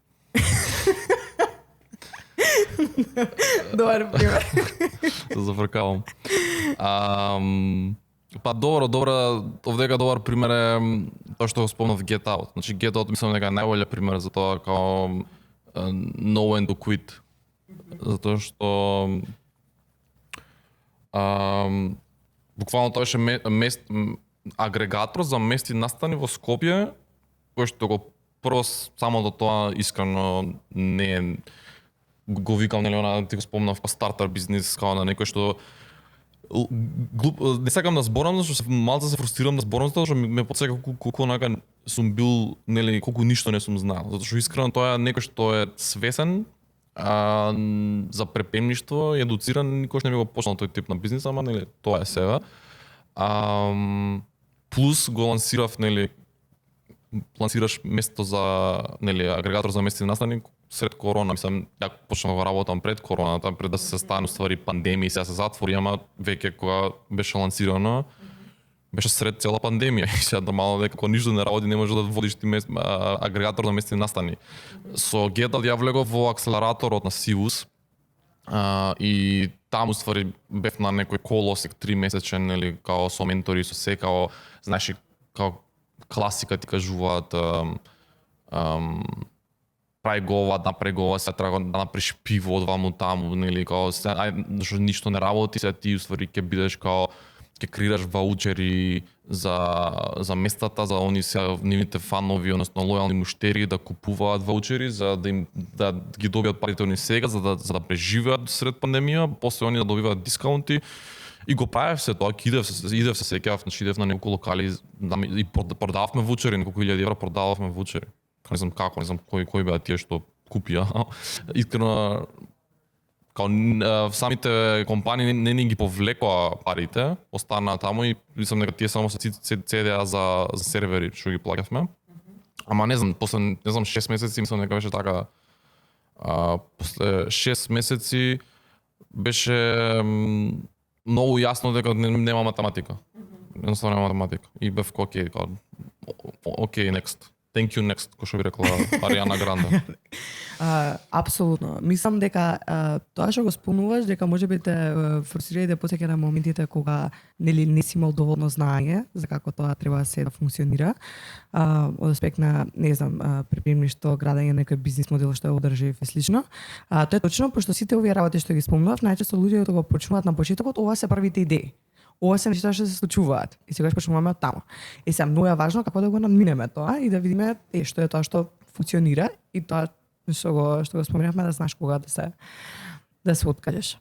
Добар пример. Зафркавам. Па добро, овдека добар пример е тоа што го спомнав Get Out. Значи Get Out мислам дека е најболјиот пример за тоа како know when to quit. Затоа што буквално тоа беше агрегатор за мести настани во Скопје, кој што го прво самото тоа искрено не е го викам, нели, ти го спомнав стартер бизнис, као на некој што не сакам да зборам, зашто малку се фрустрирам да зборам, затоа што ме потсека колку онака сум бил, нели, колку ништо не сум знаел. Затоа што искрено тоа е некој што е свесен за препемништво и едуциран, никош не би го почнал тој тип на бизнис, ама нели тоа е сега. Плюс го лансирав, нели, лансираш место за, нели, агрегатор за мести настани сред корона. Мислам, ја почнав да работам пред короната, пред да се стану ствари пандемија, сега се затвори, ама веќе кога беше лансирано, беше сред цела пандемија. И сега нормално дека кога ништо не работи, не може да водиш ти агрегатор на мести настани. Со Get Out ја влегов во акселераторот на Сивус, и таму ствари бев на некој колосек 3 месечен, нели, као со ментори, со се, као, знаеш, као класика ти кажуваат, прај го ова, направи го ова, сега треба да направиш пиво од ваму таму, нели, као, зашто ништо не работи, сега ти уствари ќе бидеш као, ќе креираш ваучери за местата, за они сега нивните фанови, односно лојални муштери да купуваат ваучери за да ги добијат парите они сега за да преживеат сред пандемија, после они да добиваат дискаунти. И го правев се тоа, идев се сеќавав, значи идев на неколку локали и продававме ваучери, неколку илјади евра продававме ваучери. Не знам како, не знам кој беа тие што купија. Искрено, као самите компании не ни ги повлекоа парите, останаа таму и мислам дека тие само се цедеа за сервери што ги плаќавме. Ама не знам, после не знам 6 месеци мислам дека беше така. После 6 месеци беше многу јасно дека нема математика. Едноставно нема математика. И бев окей, next. Thank you next, кој што би рекла Ариана Гранде. Апсолутно. Мислам дека тоа што го спомнуваш, дека можеби те фрустрира и да потсеќа на моментите кога нели не си имал доволно знаење за како тоа треба се да функционира. Од аспект на, не знам, препремништво, градење некој бизнис модел што е одржив и слично. Тоа е точно, пошто сите овие работи што ги спомнував, најчесто луѓето го почнуваат на почетокот, ова се првите идеи. Ова се нешто што се случуваат и сега почнуваме од таму. И сега многу е важно како да го надминеме тоа и да видиме што е тоа што функционира и тоа што го споменавме, да знаеш кога да се откажеш.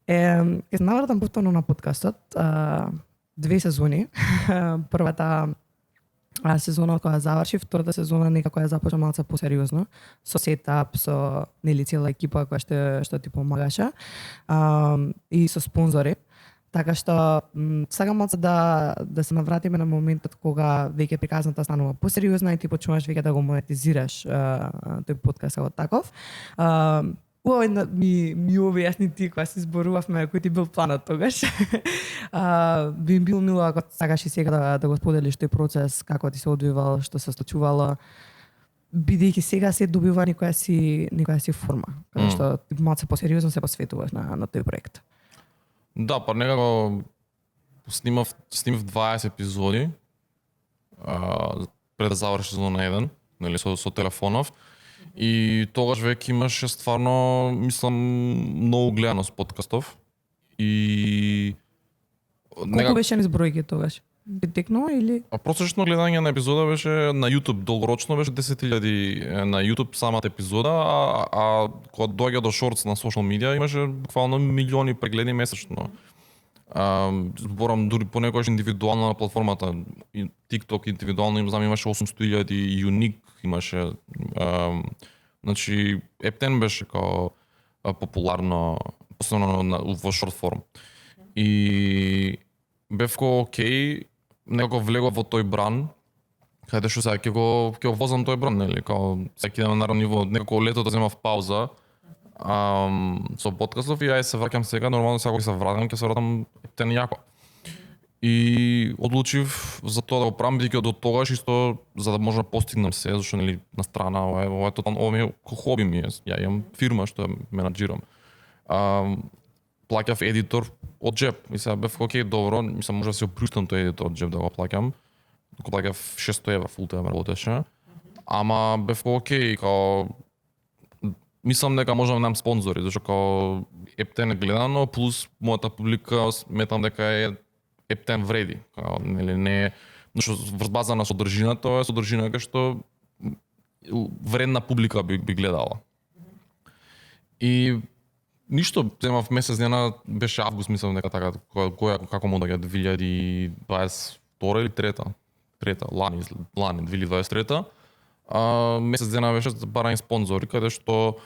Ќе се навратам повторно на подкастот. 2 сезони. Првата сезона која заврши, втората сезона некако ја започна малку посериозно, со сетап, со нели цела екипа која што ти помагаше, и со спонзори. Така што сакам малку да се навратиме на моментот кога веќе приказната станува посериозна и ти почнуваш веќе да го монетизираш тој подкаст како таков. Ми објасни ти кога си зборувавме, кој ти бил планот тогаш. Би бил мило ако сакаш и сега да го споделиш тој процес, како ти се одвивал, што се случувало. бидејќи сега се добива некоја си форма, каде што малце посериозно се посветуваш на тој проект. Да, па некако снимав 20 епизоди пред да заврши сезона 1, нели со телефонов. И тогаш веќе имаше стварно, мислам, многу гледаност подкастов. И Колку беше низ бројки тогаш? Детекнува или? Просечно гледање на епизода беше на YouTube долгорочно беше 10.000 на YouTube самата епизода, а кога доаѓа до шортс на социјал медија имаше буквално милиони прегледи месечно. Зборам дури понекогаш индивидуално на платформата, и TikTok индивидуално имаше 800.000 юник имаше. Значи Ептен беше као популарно, особено во шорт форм. И бев окей, некако влегов во тој бран, каде што сега ќе го возам тој бран, нели, као сега ќе идеме на ниво, некако летото земав пауза со подкастов и се враќам сега, нормално сега кога се вратам, ќе се вратам Ептен јако. И одлучив за тоа да го правам, бидејќи до тогаш исто за да можам да постигнам се, зашто нели на страна ова е тотално ова ми е хоби ми е. Ја имам фирма што ја менаџирам. Плаќав едитор од джеб и сега бев окей, добро, мислам може да се опруштам тој едитор од джеб да го плаќам. Го плаќав 600 евра фул тайм работеше. Ама бев окей, као мислам дека можам да немам спонзори, зашто као Ептен е гледано плюс мојата публика сметам дека е Ептен вреди, као нели не зашто врз база на содржината, тоа е содржина кај што вредна публика би гледала. И ништо, земав месец дена, беше август, мислам дека така, како му даѓа 2022 или трета, лани 2023. Месец дена беше за барање спонзори, каде што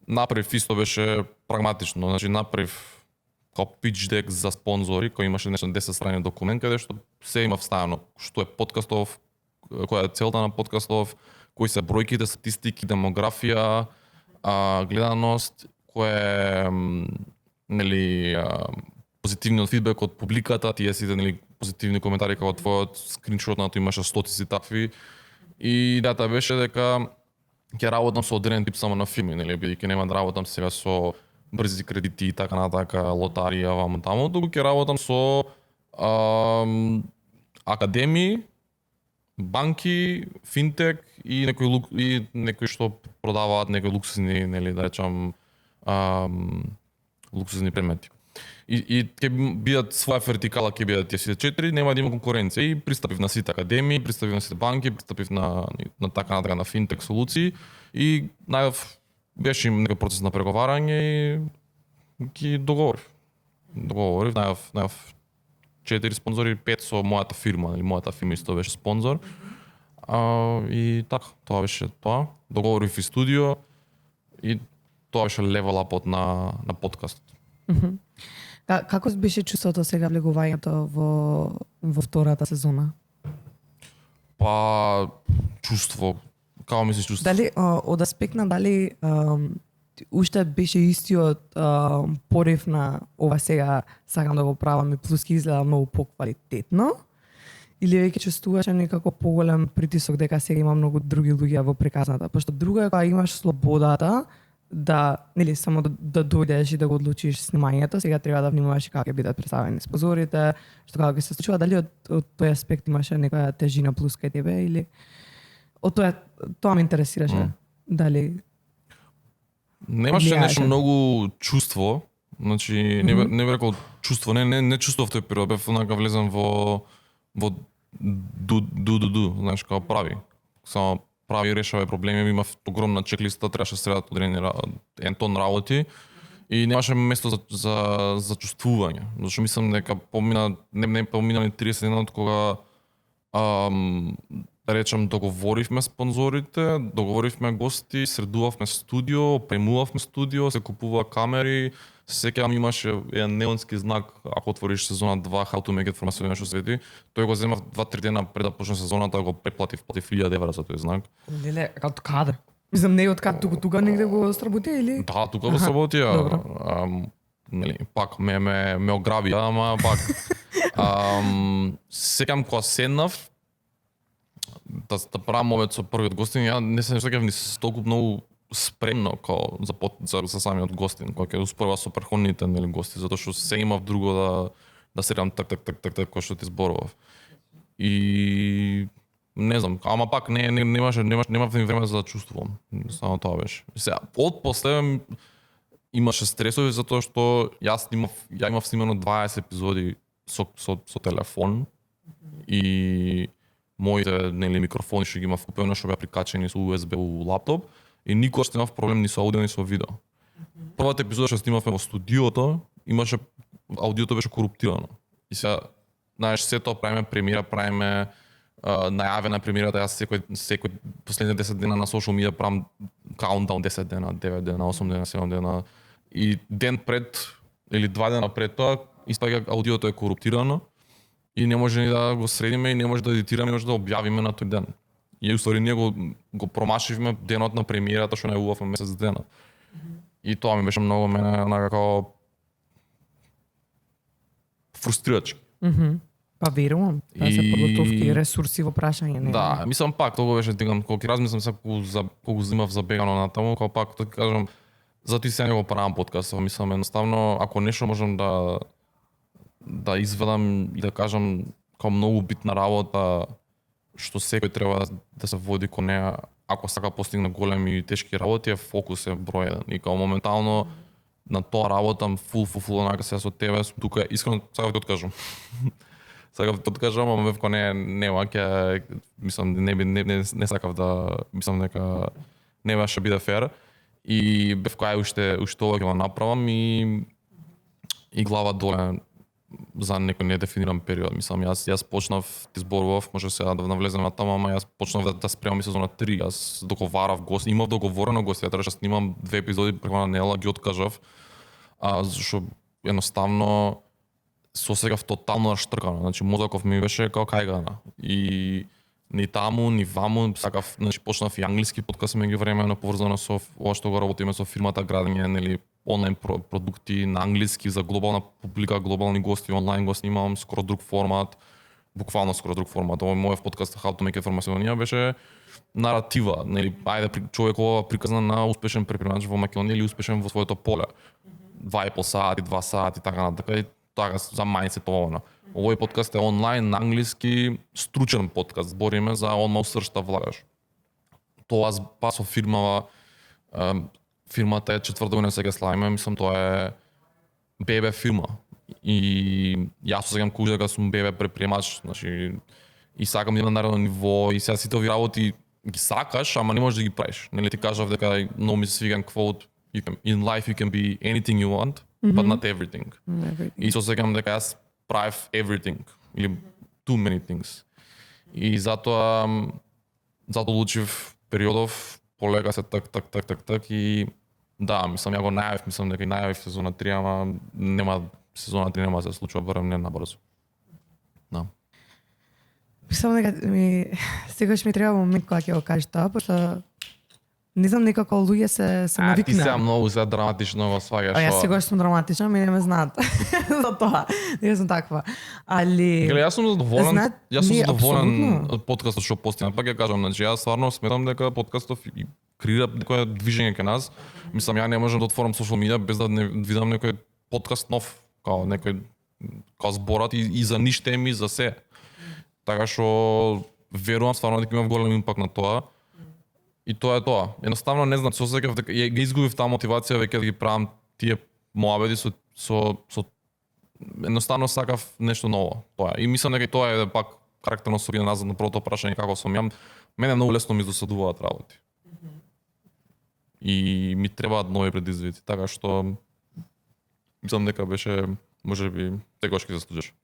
направив исто беше прагматично, значи направив као pitch deck за спонзори, кој имаше нешто 10 страни документ, каде што се има вставено што е подкастов, која е целта на подкастов, кои се бројките, статистики, демографија, гледаност, кој е нели позитивниот фидбек од публиката, тие сите нели позитивни коментари како твојот скриншотнато имаше стотици такви. И идејата беше дека ќе работам со одреден тип само на филми, нели, бидејќи нема да работам сега со брзи кредити и така натака, лотарија, ваму таму, туку ќе работам со академии, банки, финтек и некои што продаваат некои луксузни, нели, да речам, луксузни предмети. И ќе бидат своја вертикала, ќе бидат тие сите 4, нема да има конкуренција. И пристапив на сите академии, пристапив на сите банки, пристапив на така натака на финтек солуции и беше им некој процес на преговарање и ги договорив. Најав 4 спонзори, 5 со мојата фирма, или мојата фирма исто беше спонзор. И така, тоа беше тоа. Договорив и студио и тоа беше левел апот на подкастот. Како беше чувството сега влегувањето во втората сезона? Па чувство, како ми се чувство? Дали од аспект на дали уште беше истиот порив на ова сега сакам да го правам и плюс ки изгледа многу поквалитетно? Или веќе чувствуваше некако поголем притисок дека сега има многу други луѓе во приказната? Пошто друго е кога имаш слободата да, нели, само да дојдеш и да го одлучиш снимањето, сега треба да внимаваш и како ќе бидат представени спонзорите, што како ќе се случува, дали од тој аспект имаше некоја тежина плюс кај тебе или од тоа ме интересираше. Дали немаше нешто многу чувство, значи не би рекол чувство, не чувствов тој период, бев онака влезен во знаеш, како прави. Само прави решава проблеми, има огромна чеклиста, требаше да средат одреден тон работи и немаше место за чувствување. Зашто мислам дека не помина ни 30 дена од кога да речам договоривме спонзорите, договоривме гости, средувавме студио, опремувавме студио, се купува камери. Сеќавам имаше еден неонски знак, ако отвориш сезона 2 How to make it from a Slovenia што свети, тој го земав 2-3 дена пред да почне сезоната, го платив 1000 евра за тој знак. Леле, од каде? Мислам не од каде, тука негде го сработија или? Да, тука го сработија. Нели, пак ме ограбија, ама пак. Сеќавам кога седнав, да правам овој со првиот гостин, ја не се сеќавам ни толку многу спремно као за самиот гостин, кога ќе успорва со претходните нели гости, затоа што се имав друго да серам так кој што ти зборував. И не знам, ама пак немав време за да чувствувам. Само тоа беше. Сега од после имаше стресови затоа што ја имав снимано 20 епизоди со телефон и моите нели микрофони што ги имав купено што беа прикачени со USB у лаптоп и никогаш немав проблем ни со аудио ни со видео. Првата епизода што снимавме во студиото, аудиото беше коруптирано. И сега, знаеш, се тоа правиме премиера, правиме најаве на премиерата, јас секој последните 10 дена на social media правам каунтдаун 10 дена, 9 дена, 8 дена, 7 дена и ден пред или 2 дена пред тоа испаѓа аудиото е коруптирано и не може ни да го средиме и не може да едитираме, не може да објавиме на тој ден. И устори ние го промашивме денот на премиерата што најавувавме месец дена. И тоа ми беше многу мене некако фрустрирачки. Па верувам, да се подготовки ресурси во прашање. Не? Да, мислам пак, тоа беше дигам, кога ќе размислам се колку зимав забегано на таму, кога пак тоа кажам, затоа и сега го правам подкаст, мислам едноставно ако нешто можам да изведам и да кажам како многу битна работа што секој треба да се води кон неа, ако сака постигне големи и тешки работи, е фокус е број 1. И као моментално на тоа работам фул онака се со тебе, тука искрено сакав да откажам. Сакав да откажам, ама вевко нема ќе мислам не сакав да мислам дека нема ќе биде фер и бевко ај уште ова ќе го направам и глава доле за некој недефиниран период. Мислам, јас почнав, ти зборував, може сега да навлезем на тама, ама јас почнав да спремам сезона 3. Јас договарав гости, имав договорено гости, ја требаше да снимам 2 епизоди преку на недела, ги откажав. Зашто едноставно се осеќав тотално наштркано. Значи мозоков ми беше како кајгана. И ни таму, ни ваму, сакав, значи почнав и англиски подкаст меѓувремено поврзано со ова што го работиме со фирмата градење, нели онлайн продукти на англиски за глобална публика, глобални гости, онлайн го снимам, скоро друг формат, буквално скоро друг формат. Овој мојот подкаст How to Make It for Macedonia беше наратива, нели, ајде човек ова приказна на успешен предприемач во Македонија или успешен во своето поле. 2,5 сати, 2 сати, така натака и така за мајндсет ова. Овој подкаст е онлайн на англиски, стручен подкаст, збориме за онма усршта влагаш. Тоа па со фирмата е 4 година сега славиме, мислам тоа е ББ фирма. И јас осеќам кога дека сум ББ предприемач, значи и сакам да имам наредно ниво и сега сите овие работи ги сакаш, ама не можеш да ги правиш. Нели ти кажав дека no ми се свиган quote, in life you can be anything you want, but not everything. И се осеќам дека јас правев everything или too many things. И затоа одлучив периодов полека се так и да, мислам ја го најавив, мислам дека и најавив сезона 3, ама сезона 3 нема да се случува барем не набрзо. Да. Мислам дека сегаш ми треба момент кога ќе го кажеш тоа, пошто не знам, некако луѓе се навикнаа. Ти сега многу се драматично го сваѓаш. Јас сегаш сум драматична, мене ме знаат за тоа. Јас сум таква. Али јас сум задоволен од подкастот што постигна. Пак ја кажам, значи јас стварно сметам дека подкастов креира некое движење кај нас. Мислам, ја не можам да отворам social media без да не видам некој подкаст нов, као некој зборат и за ниш теми, за се. Така што верувам стварно дека има голем импакт на тоа. И тоа е тоа. Едноставно не знам, се осеќав дека ги изгубив таа мотивација веќе да ги правам тие моабети со едноставно сакав нешто ново. Тоа. И мислам дека тоа е пак карактерно со назад на првото прашање како сум ја. Мене многу лесно ми досадуваат работи. И ми требаат нови предизвици, така што мислам дека беше можеби секогаш ќе заслужиш.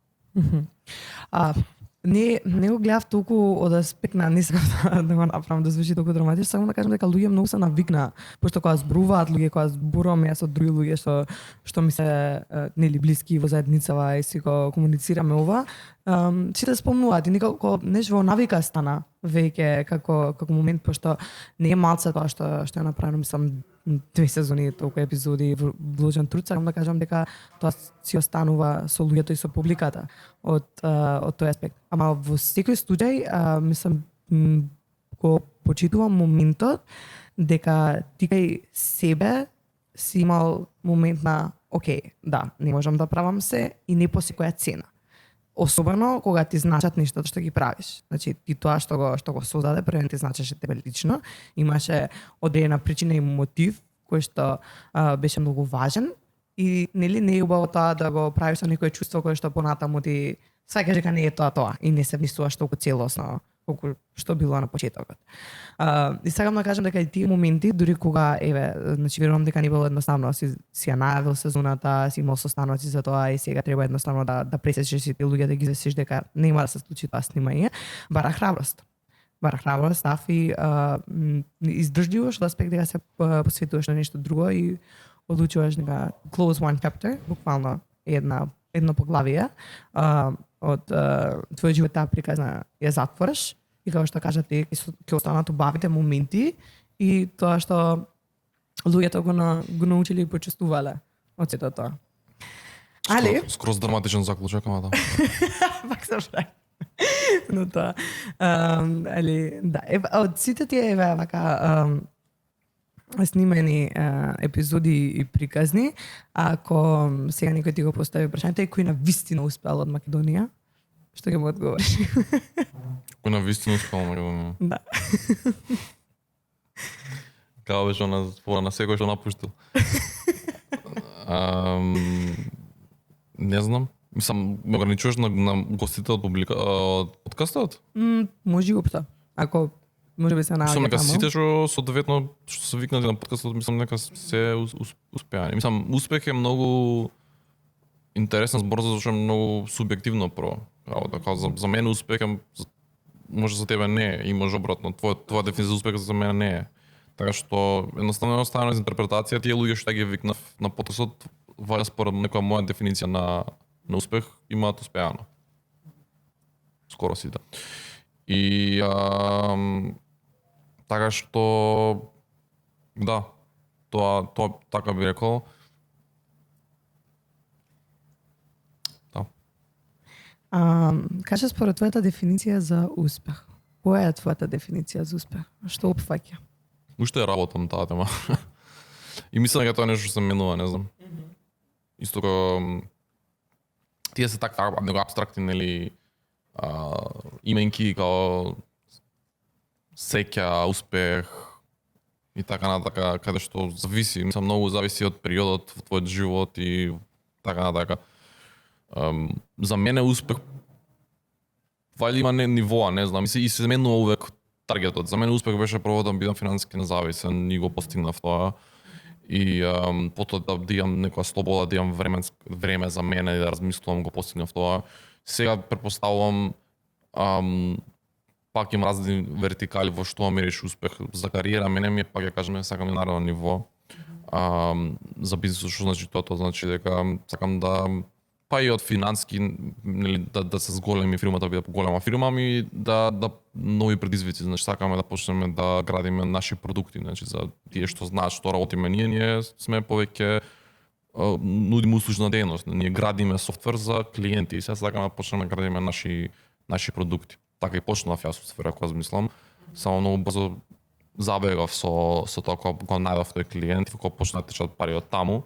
Не го гледав толку од аспект на не сакам да го направам да звучи толку драматично, сакам да кажам дека луѓе многу се навикнаа, пошто кога зборуваат луѓе, кога зборувам јас со други луѓе што ми се нели блиски во заедницава и си го комуницираме ова, сите спомнуваат и некако нешто во навика стана веќе како момент, пошто не е малце тоа што е направено, мислам 2 сезони, толку епизоди вложен труд, сакам да кажам дека тоа си останува со луѓето и со публиката од тој аспект. Ама во секој случај, мислам, го почитувам моментот дека ти кај себе си имал момент на окей, да, не можам да правам се и не по секоја цена. Особено кога ти значат нештото што ги правиш. Значи ти тоа што го создаде првен ти значеше тебе лично, имаше одредена причина и мотив кој што беше многу важен и нели не е убаво тоа да го правиш со некое чувство кое што понатаму ти сваќаш дека не е тоа и не се внесуваш толку целосно колку што било на почетокот. И сакам да кажам дека и тие моменти, дури кога, значи верувам дека не било едноставно, си ја најавил сезоната, си имал состаноци за тоа и сега треба едноставно да пресечеш сите луѓе да ги засиш дека нема да се случи тоа снимање, бара храброст. Став и издржливост од аспект дека се посветуваш на нешто друго и одлучуваш дека close one chapter, буквално едно поглавие од твојот живот таа приказна ја затвориш и како што кажате ќе останат убавите моменти и тоа што луѓето го научиле и почувствувале од сето тоа. Али скроз драматичен заклучок, ама да. пак се прави. Но тоа. Али да, од сите тие вака снимени епизоди и приказни, ако сега некој ти го постави прашањето, кој на вистина успеал од Македонија, што ќе му одговориш? Кој на вистина успеал од Македонија? Да. Као беше она спора на секој што напуштил. Не знам. Мислам, ме ограничуваш на гостите од публика од подкастот? Може општо. Ако може би се наоѓа. Мислам дека сите што соодветно што се викнати на подкастот, мислам дека се успеани. Мислам, успех е многу интересен збор зашто е многу субјективно про работа. За мене успех е може за тебе не е, и може обратно. Твоја дефиниција за успех за мене не е. Така што едноставно е оставено за интерпретација, тие луѓе што ги викнав на подкастот ваја според некоја моја дефиниција на успех имаат успеано. Скоро сите. И така што да, тоа така би рекол. Да. Кажи според твојата дефиниција за успех. Која е твојата дефиниција за успех? Што опфаќа? Уште работам таа тема. И мислам дека тоа нешто се менува, не знам. Исто како тие се така него апстрактни, нели, именки као сеќа, успех и така натака, каде што зависи, мислам многу зависи од периодот во твојот живот и така натака. За мене успех вали има нивоа, не знам, и се менува увек таргетот. За мене успех беше прво да бидам финансиски независен и го постигнав тоа. И потоа да имам некоја слобода, да имам време за мене и да размислувам, го постигнав тоа. Сега претпоставувам пак имам разни вертикали во што мериш успех. За кариера мене ми е, пак ја кажам, сакам и наредно ниво. За бизнисот што значи тоа значи дека сакам да па и од финански, нели, да се зголеми фирмата, да биде голема фирма, ами да нови предизвици, значи сакаме да почнеме да градиме наши продукти, значи за тие што знаат што работиме ние сме повеќе нудиме услужна дејност, ние градиме софтвер за клиенти и сега сакаме да почнеме да градиме наши продукти. Така и почнав јас со сфера која размислам, само многу брзо забегав со тоа кога најдов тој клиент и кога почна да течат пари од таму.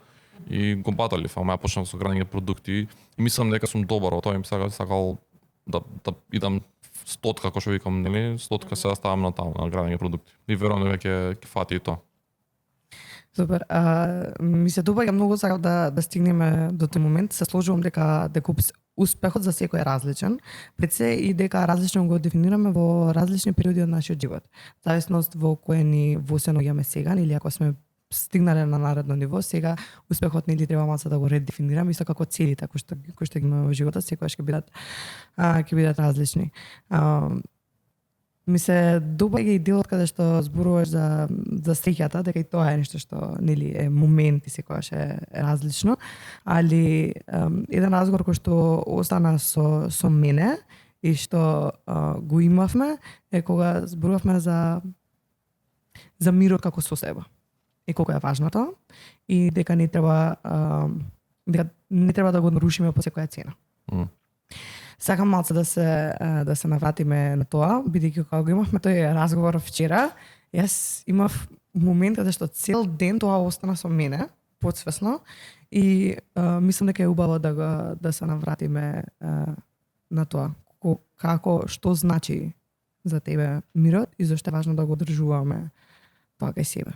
И го баталив, ама ја почнав со градење продукти и мислам дека сум добар во тоа, им сакал да идам стотка, како што викам, нели, стотка се ставам на таму, на градење продукти. И верувам дека ќе фати и тоа. Супер. Ми се допаѓа многу, сакав да стигнеме до тој момент. Се сложувам дека успехот за секој е различен, пред се и дека различно го дефинираме во различни периоди од нашиот живот. Зависност во кој ни во се наоѓаме сега, или ако сме стигнале на наредно ниво, сега успехот нели треба малку да го редефинираме, исто како целите кои што ги имаме во животот, секогаш ќе бидат различни. Ми се допаѓа и делот каде што зборуваш за среќата, дека и тоа е нешто што нели е момент и секогаш е различно, али еден разговор кој што остана со мене и што го имавме е кога зборувавме за мирот како со себе. И колку е важно тоа и дека не треба да го нарушиме по секоја цена. Сакам малце да се навратиме на тоа, бидејќи кога го имавме тој разговор вчера, јас имав момент каде што цел ден тоа остана со мене, подсвесно, и мислам дека е убаво да се навратиме на тоа. Како, што значи за тебе мирот и зашто е важно да го одржуваме тоа кај себе.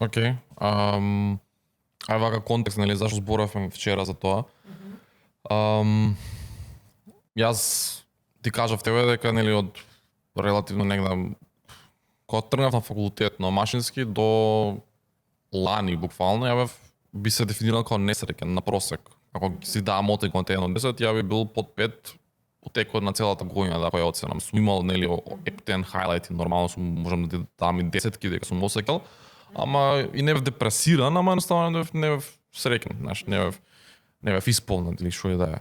Океј. Ај вака контекст, нели, зашто зборавме вчера за тоа. Јас ти кажав тебе дека, нели, од релативно негде кога тргнав на факултет на машински до лани буквално, ја бев би се дефинирал како несреќен на просек. Ако си дам оценка од 1 до 10, ја би бил под 5 во текот на целата година, да, која оценам. Сум имал, нели, ептен хайлайти, нормално можам да ти дам и 10-ки дека сум осекал, ама и не бев депресиран, ама едноставно не бев среќен, знаеш, не бев исполнет или што е да е,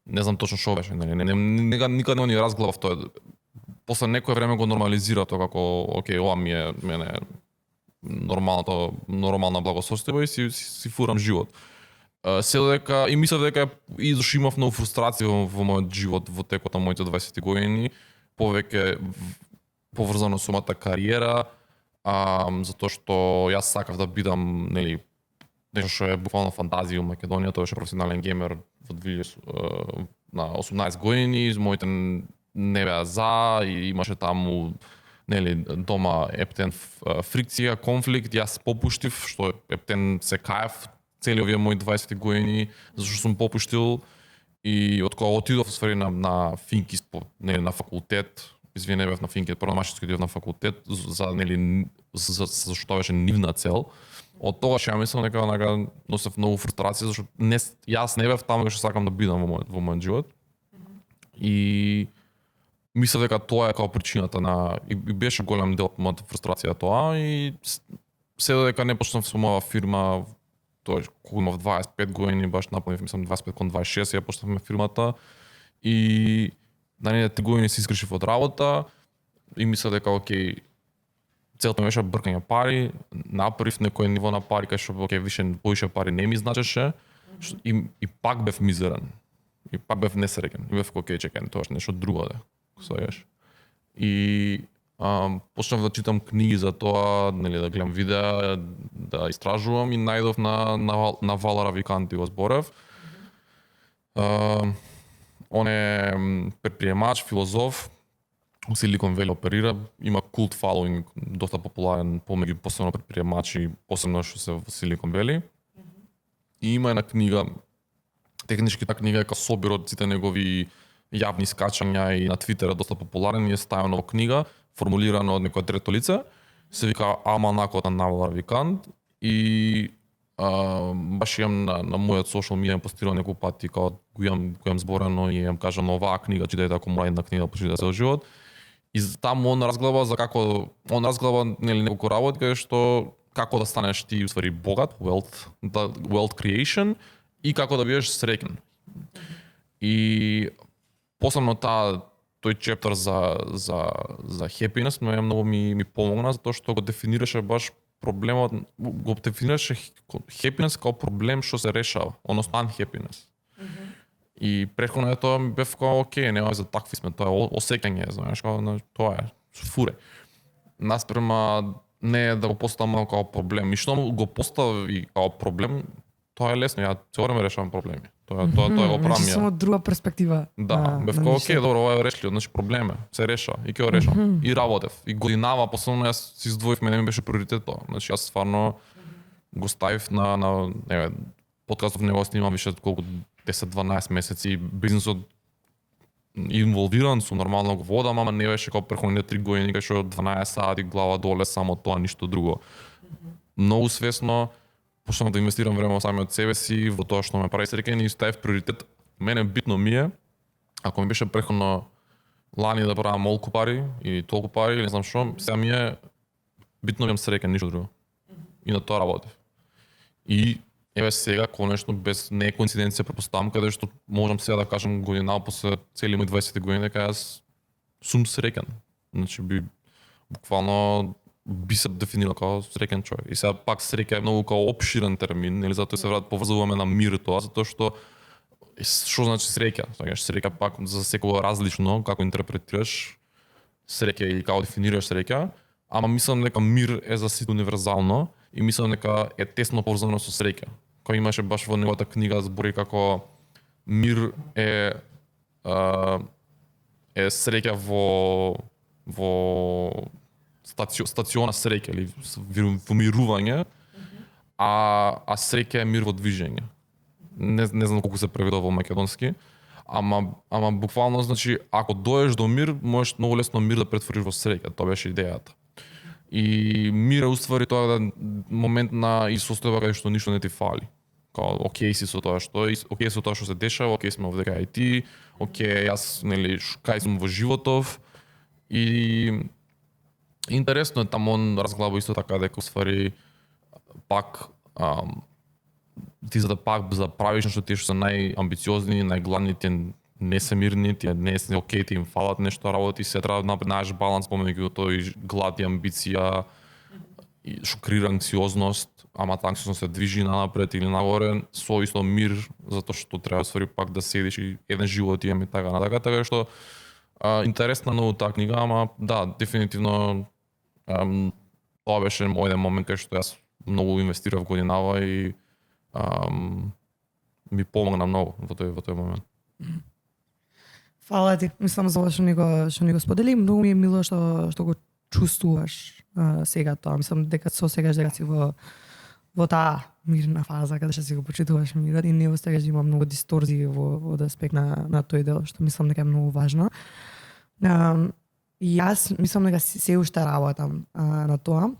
не знам точно што беше, нели, никад не ни разглавав тоа. После некое време го нормализира тоа како, окей, ова ми е мене нормална благосостојба и си фурам живот. Се додека и мислев дека и зашто имав многу фрустрација во мојот живот во текот на моите 20 години, повеќе поврзано со мојата кариера, затоа што јас сакав да бидам, нели, нешто што е буквално фантазија во Македонија, тоа беше професионален геймер на 18 години, моите не беа за и имаше таму, нели, дома ептен фрикција, конфликт, јас попуштив, што ептен се каев цели овие мои 20 години, зашто сум попуштил и од кога отидов на Финкис, нели, на факултет, извини, бев на Финкис, прво на машински отидов на факултет, за, нели, зашто беше нивна цел. Од тогаш ја мислам дека носев многу фрустрација, зашто јас не бев таму што сакам да бидам во мојот живот. И мислев дека тоа е како причината и беше голем дел од мојата фрустрација тоа и се додека не почнав со моја фирма, тоа кога имав 25 години, баш наполнив, мислам 25 кон 26, ја почнавме фирмата и на нивните 3 години се искршив од работа и мислев дека окей, целта ми беше бркање пари, направив некој ниво на пари кај што окей, повише пари не ми значеше и пак бев мизерен. И пак бев несреќен. И бев окей, чекај, тоа е нешто друго да. Сваѓаш. И почнав да читам книги за тоа, нели, да гледам видеа, да истражувам и најдов на Вала Равиканти го зборев. Он е предприемач, филозоф, у Силикон Вели оперира, има култ фолоуинг, доста популарен помеѓу посебно предприемачи, посебно што се во Силикон Вели. И има една книга, технички таа книга е како собир од сите негови јавни скачања и на Твитер е доста популарен и е ставено во книга, формулирано од некој трето лице, се вика Алманакот на Вала Равикант и баш имам на мојот social media постирал неколку пати као го имам зборено и имам кажано оваа книга читајте ако мора една книга почитате цел живот. И таму он разглаба нели неколку работи каде што како да станеш ти уствари богат, wealth creation и како да бидеш среќен. И посебно тој чептар за happiness многу ми помогна затоа што го дефинираше баш проблемот, го дефинираше happiness како проблем што се решава, односно unhappiness. И претходно тоа ми бев како окей, нема за такви сме, тоа е осеќање, знаеш, како тоа е фуре. Наспрема не е да го поставам како проблем. И што го постави како проблем, тоа е лесно, ја цело време решавам проблеми. Тоа го правам ја. Само друга перспектива. Да, бев како окей, добро, ова е решливо, значи проблеме, се реша и ќе го решам. И работев. И годинава последно јас си издвоив, мене ми беше приоритет тоа. Значи јас стварно го ставив на подкастов него снимам више колку 10-12 месеци, бизнисот инволвиран сум, нормално го водам, ама не беше како претходните 3 години кај што 12 сати глава доле само тоа, ништо друго. Многу свесно почнав да инвестирам време во самиот себе си, во тоа што ме прави среќен и ставив приоритет. Мене битно ми е, ако ми беше претходно лани да правам молку пари или толку пари или не знам што, сега ми е битно бидам среќен, ништо друго. И на тоа работев. И еве сега конечно без не коинциденција претпоставам каде што можам сега да кажам година после цели мои 20 години дека јас сум среќен. Значи буквално би се дефинирал како среќен човек. И сега пак среќа е многу како опширен термин, или затоа се поврзуваме на мир тоа, затоа што Што значи среќа? Знаеш, среќа пак за секој различно како интерпретираш среќа и како дефинираш среќа, ама мислам дека мир е за сите универзално и мислам дека е тесно поврзано со среќа. Кој имаше баш во неговата книга збори како мир е среќа во стациона среќа или во мирување, а среќа е мир во движење. Не знам колку се преведува во македонски, ама буквално значи ако доеш до мир, можеш многу лесно мир да претвориш во среќа, тоа беше идејата. И мир е уствари тоа момент на и состојба каде што ништо не ти фали. Као окей си со тоа што окей со тоа што се дешава, окей сме овде кај ти, окей јас нели кај сум во животов и интересно е таму он разглаба исто така дека уствари пак ти за да пак за правиш нешто тие што се најамбициозни, најгладни, тие не се мирни, тие не се окей, ти им фалат нешто работи, се треба да најдеш баланс помеѓу тој глад и амбиција, и шокрира анксиозност, ама таа анксиозност се движи напред или нагоре, со исто мир, затоа што треба ствари пак да седиш и еден живот имаме така натака, така што интересна многу таа книга, ама да, дефинитивно тоа беше мој еден момент кај што јас многу инвестирав годинава и ми помогна многу во тој момент. Фала ти, мислам за ова што ни го сподели, многу ми е мило што го чувствуваш сега тоа. Мислам дека сега дека си во таа мирна фаза каде што си го почитуваш мирот и не остагаш да има многу дисторзии во аспект на тој дел, што мислам дека е многу важно. И јас мислам дека се уште работам на тоа.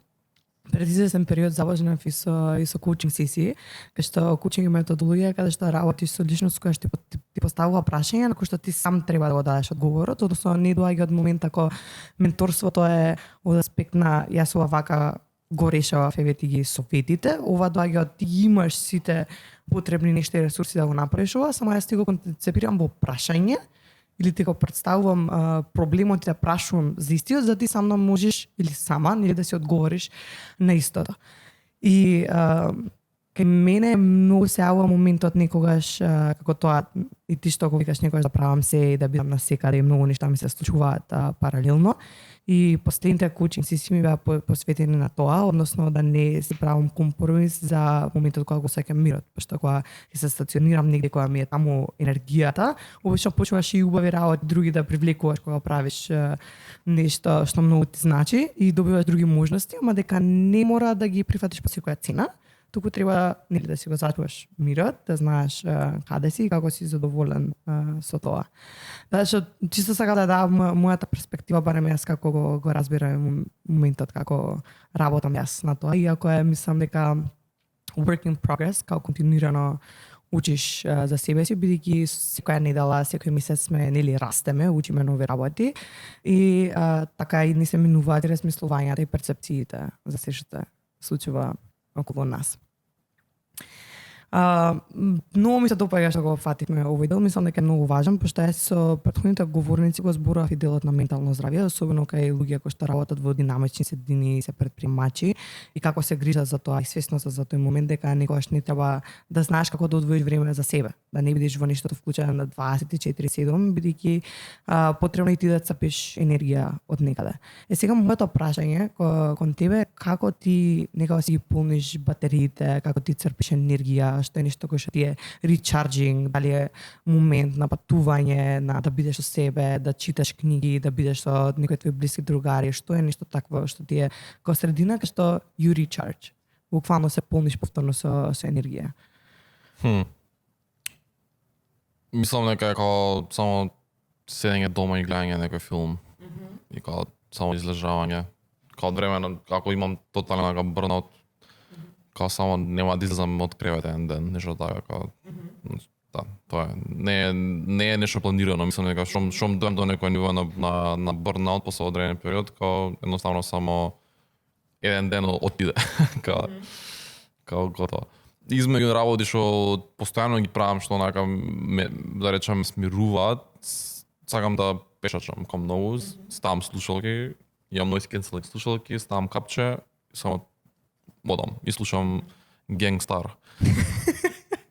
Пред известен период започнав и со коучинг сесии, кај што коучинг е методологија каде што работиш со личност која што ти поставува прашања на кои што ти сам треба да го дадеш одговорот, односно не доаѓа од момента кога менторството е од аспект на јас ова вака го решавав, еве ти ги советите, ова доаѓа од ти имаш сите потребни нешта и ресурси да го направиш ова, само јас ти го концепирам во прашање или ти го представувам проблемот и да прашувам за истиот, за да ти сам можеш или сама или да си одговориш на истото. И кај мене многу се јавува моментот некогаш како тоа и ти што го викаш некогаш да правам се и да бидам на секаде и многу нешта ми се случуваат паралелно. И последните коучинг сесии ми беа посветени на тоа, односно да не си правам компромис за моментот кога го сеќам мирот, пошто кога ќе се стационирам негде кога ми е таму енергијата, обично почнуваш и убави работи други да привлекуваш кога правиш нешто што многу ти значи и добиваш други можности, ама дека не мора да ги прифатиш по секоја цена. Туку треба нели да си го зачуваш мирот, да знаеш каде си и како си задоволен со тоа. Така што чисто сакам да дадам мојата перспектива, барем јас како го разбирам моментот како работам јас на тоа, иако е мислам дека work in progress, како континуирано учиш за себе си, бидејќи секоја недела, секој месец сме нели растеме, учиме нови работи и така и не се менуваат и размислувањата и перцепциите за се што се случува околу нас. Многу ми се допаѓа што го фативме овој дел, мислам дека е многу важен, пошто јас со претходните говорници го зборував и делот на ментално здравје, особено кај луѓе кои што работат во динамични средини и се предприемачи и како се грижат за тоа и свесност за тој момент дека некогаш не треба да знаеш како да одвоиш време за себе, да не бидеш во нештото вклучен на 24/7, бидејќи потребно и ти да цапиш енергија од некаде. Сега моето прашање кон тебе, како ти некако си ги полниш батериите, како ти црпиш енергија, што е нешто кој што ти е recharging, дали е момент на патување, на да бидеш со себе, да читаш книги, да бидеш со некои твои блиски другари, што е нешто такво што ти е како средина кај што you recharge. Буквално се полниш повторно со енергија. Мислам дека како само седење дома и гледање некој филм. И како само излежавање. Како време како имам тотален како burnout, како само нема да излезам од кревет еден ден, нешто така, како да, тоа е. Не е нешто планирано, мислам дека шом дојам до некој ниво на burnout после одреден период, како едноставно само еден ден отиде. Како готово. Измеѓу работи што постојано ги правам, што онака да речам смируваат, сакам да пешачам кон многу, ставам слушалки, имам noise cancelling слушалки, ставам капче, само одам и слушам Gang Starr.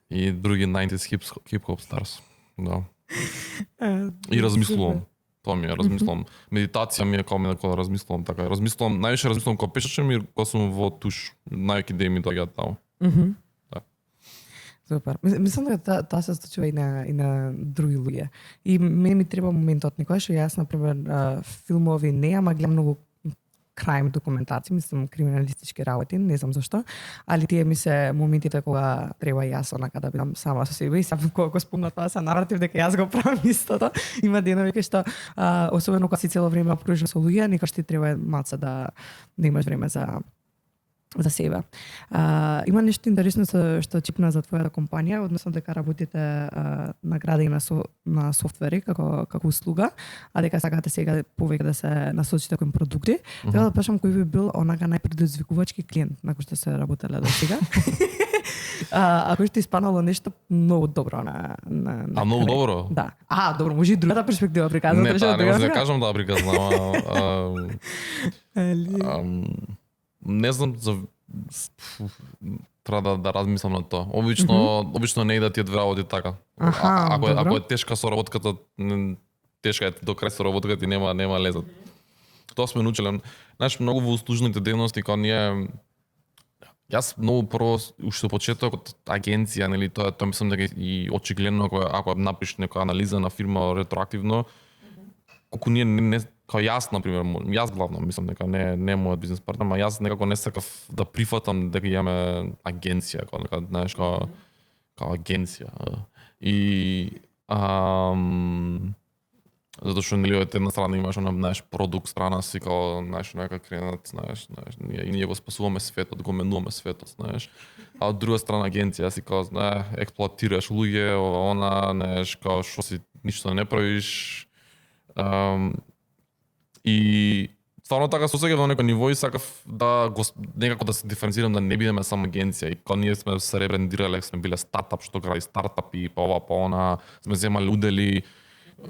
и други 90s хип-хоп старс. Да. И размислувам. Тоа ми е, размислувам. Медитација ми е кога ми да размислувам така. Размислувам, највише размислувам кога пишечем и кога сум во туш. Најки идеи ми доаѓаат таму. Да. Супер. Мислам дека тоа се случува и на други луѓе. И мене ми треба моментот некој што јас на пример филмови не, ама гледам многу крајм документарци, мислам криминалистички работи, не знам зашто, али тие ми се моментите кога треба јас онака да бидам сама со себе и сам кога го спомна тоа се наратив дека јас го правам истото. Има денови кај што особено кога си цело време обкружен со луѓе, некогаш ти треба малце да имаш време за себе. Има нешто интересно што чипна за твојата компанија, односно дека работите наградени на софтвери како услуга, а дека сакате сега повеќе да се насочите кон продукти. Така да прашам кој би бил онака најпредизвикувачки клиент на кој што се работеле до сега? А кој што испанало нешто многу добро на многу добро? Да. Добро, може и другата перспектива приказвате. Не, не може да кажам да приказнам. Не знам за треба да размислам на тоа. Обично не да ти две работи така. Ако е тешка со работката, тешка е до крај со работката и нема лезат. Тоа сме научиле. Знаеш, многу во услужните дејности кога ние јас многу прво уште почетокот агенција, нели тоа мислам дека и очигледно ако напишеш некоја анализа на фирма ретроактивно, колку ние не као јас на пример, јас главно мислам дека не мојот бизнес партнер, ама јас некако не сакав да прифатам дека имаме агенција, као знаеш као агенција. И затоа што нели од една страна имаш знаеш продукт, страна си као знаеш нека кренат, знаеш, ние го спасуваме светот, го менуваме светот, знаеш. А од друга страна агенција си као експлоатираш луѓе, она, знаеш, као што си ништо не правиш. И стварно така се осеќав на некој ниво и сакав да некако да се диференцирам, да не бидеме само агенција. И кога ние сме се ребрендирале, сме биле стартап што гради стартапи, па ова, па она, сме земали удели,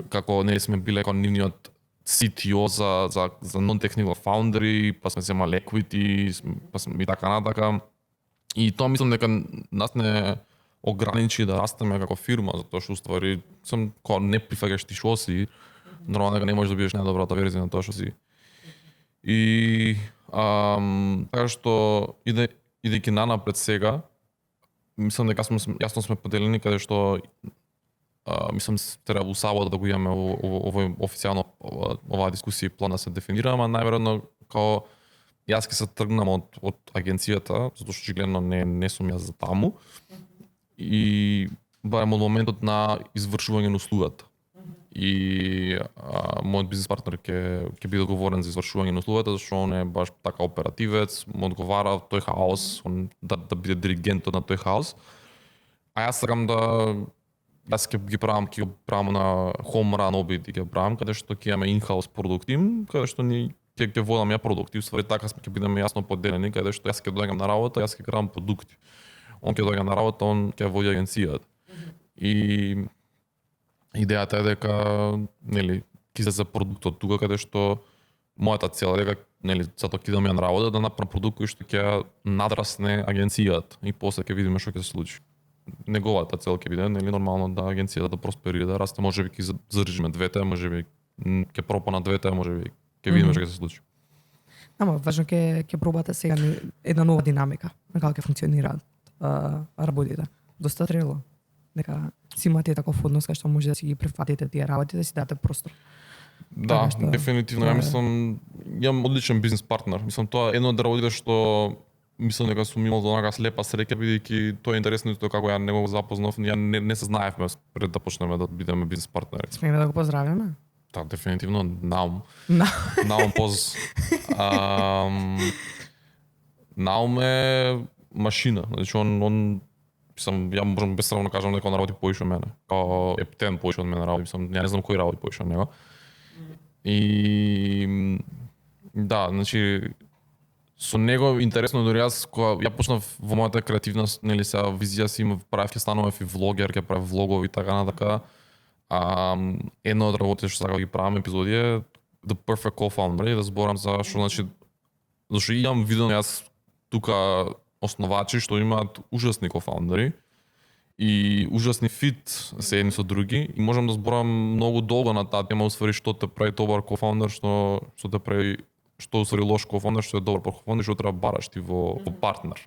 како не сме биле како нивниот CTO за non-technical founderi, па сме земали equity, па сме и така натака. И тоа мислам дека нас не ограничи да растеме како фирма, затоа што уствари сум кога не прифаќаш ти што си, нормално дека не можеш да бидеш најдобрата верзија на тоа што си. И така што идејќи напред сега, мислам дека јасно сме поделени каде што мислам треба у сабота да го имаме овој официјално оваа дискусија и план да се дефинира, ама најверојатно као јас ќе се тргнам од агенцијата, затоа што очигледно не сум јас за таму. И барем од моментот на извршување на услугата. И мојот бизнес партнер ќе биде одговорен за извршување на услугата, зашто он е баш така оперативец, му одговара тој хаос, он да биде диригентот на тој хаос. А јас сакам јас ќе ги правам на home run обид и ќе правам каде што ќе имаме in-house продукти, каде што ни ќе водам ја продукти, уствари така ќе бидеме јасно поделени, каде што јас ќе доаѓам на работа, јас ќе креам продукти. Он ќе доаѓа на работа, он ќе води агенцијата. И идејата е дека нели ќе се за продуктот тука каде што мојата цел е дека нели затоа ќе идам ја на работа да направам продукт кој што ќе надрасне агенцијата и после ќе видиме што ќе се случи. Неговата цел ќе биде нели нормално да агенцијата да просперира, да расте, можеби ќе задржиме двете, можеби ќе пропана двете, можеби ќе видиме што ќе се случи. Ама важно ќе пробате сега една нова динамика на како ќе функционираат работите. Доста требало дека си имате таков однос кај што може да си ги прифатите тие работи, да си дадете простор. Да, дефинитивно. Ја мислам, имам одличен бизнес партнер. Мислам, тоа е едно од работите што мислам дека сум имал онака слепа среќа, бидејќи тоа е интересно исто како ја не го запознав, ја не се знаевме пред да почнеме да бидеме бизнес партнери. Смееме да го поздравиме? Да, дефинитивно, Наум поз... Наум е машина, значи он ја можам безсрамно кажам дека он работи поише од мене. Као ептен поише од мене работи, ја не знам кој работи поише од него. И да, значи со него интересно дури јас кога ја почнав во мојата креативност, нели сега визија си имав, правев ќе станував и влогер, ќе правев влогови и така натака. Една од работите што сакам да ги правам епизоди е The Perfect Co-Founder, да зборам за што значи зашто имам видено јас тука основачи што имаат ужасни кофаундери и ужасни фит се едни со други и можам да зборам многу долго на таа тема усвари што те прави добар кофаундер, што те прави што усвари лош кофаундер, што е добар кофаундер, што треба бараш ти во партнер.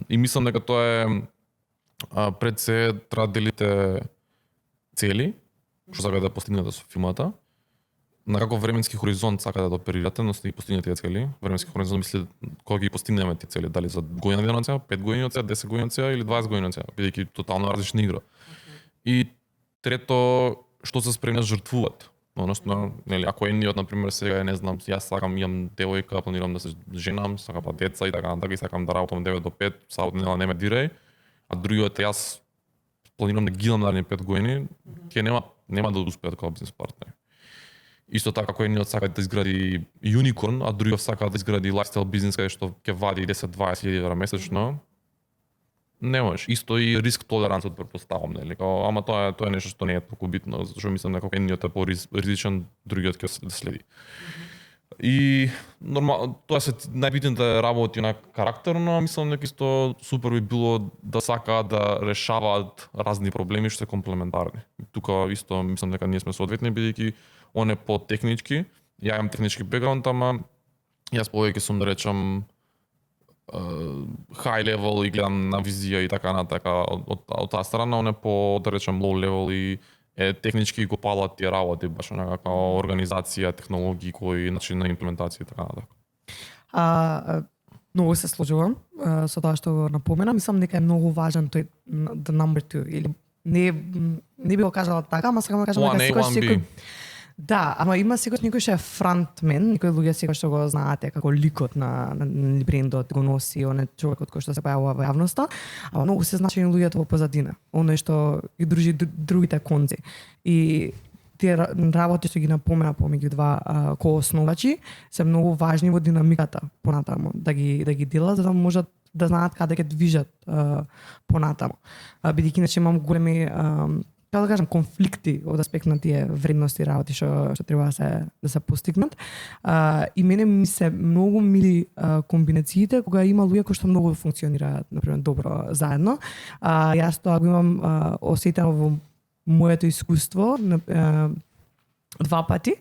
И мислам дека тоа е пред се треба да делите цели, што сакате да постигнете со фирмата, на каков временски хоризонт сакате да оперирате, но сте ги постигнете тие цели. Временски хоризонт мисли кога ги постигнеме тие цели, дали за година дена од сега, 5 години од сега, 10 години од сега или 20 години од сега, бидејќи тотално различна игра. И трето, што се спремни да жртвуват. Односно, нели, ако едниот на пример сега не знам, јас сакам имам девојка, планирам да се женам, сакам па деца и така натака, и сакам да работам 9 до 5, сабота недела не ме дирај, а другиот јас планирам да гидам наредни 5 години, тие нема да успеат како бизнес партнери. Исто така ако едниот сака да изгради юникорн, а другиот сака да изгради лајфстайл бизнес каде што ќе вади 10-20 илјади евра месечно, не можеш. Исто и риск толеранцот претпоставам, нели? Ама тоа е нешто што не е толку битно, зашто мислам дека едниот е поризичен, другиот ќе следи. И нормално тоа се најбитните работи на карактерно, мислам дека исто супер би било да сакаат да решаваат разни проблеми што се комплементарни. Тука исто мислам дека ние сме соодветни бидејќи он е по-технички, ја имам технички бекграунд, ама јас повеќе сум да речам high level и гледам на визија и така натака од таа страна, он е по да речам low level и технички го палат тие работи, баш некака организација, технологии, кои начин на имплементација и така натака. Многу се сложувам со тоа што го напомена. Мислам дека е многу важен тој the number 2 или не би го кажала така, ама сакам да кажам дека секој секој да, ама има секој некој што е фронтмен, некои луѓе секој што го знаате како ликот на брендот го носи, он е човекот кој што се појавува во јавноста, ама многу се значени луѓето во позадина, оној што ги дружи другите конци. И тие работи што ги напомена помеѓу два коосновачи се многу важни во динамиката понатаму, да ги делат за да можат да знаат каде ќе движат понатаму. Бидејќи иначе имам големи како да кажам, конфликти од аспект на тие вредности работи што треба да се постигнат. И мене ми се многу мили комбинациите кога има луѓе кои што многу функционираат, например, добро заедно. Јас тоа го имам осетено во моето искуство два пати.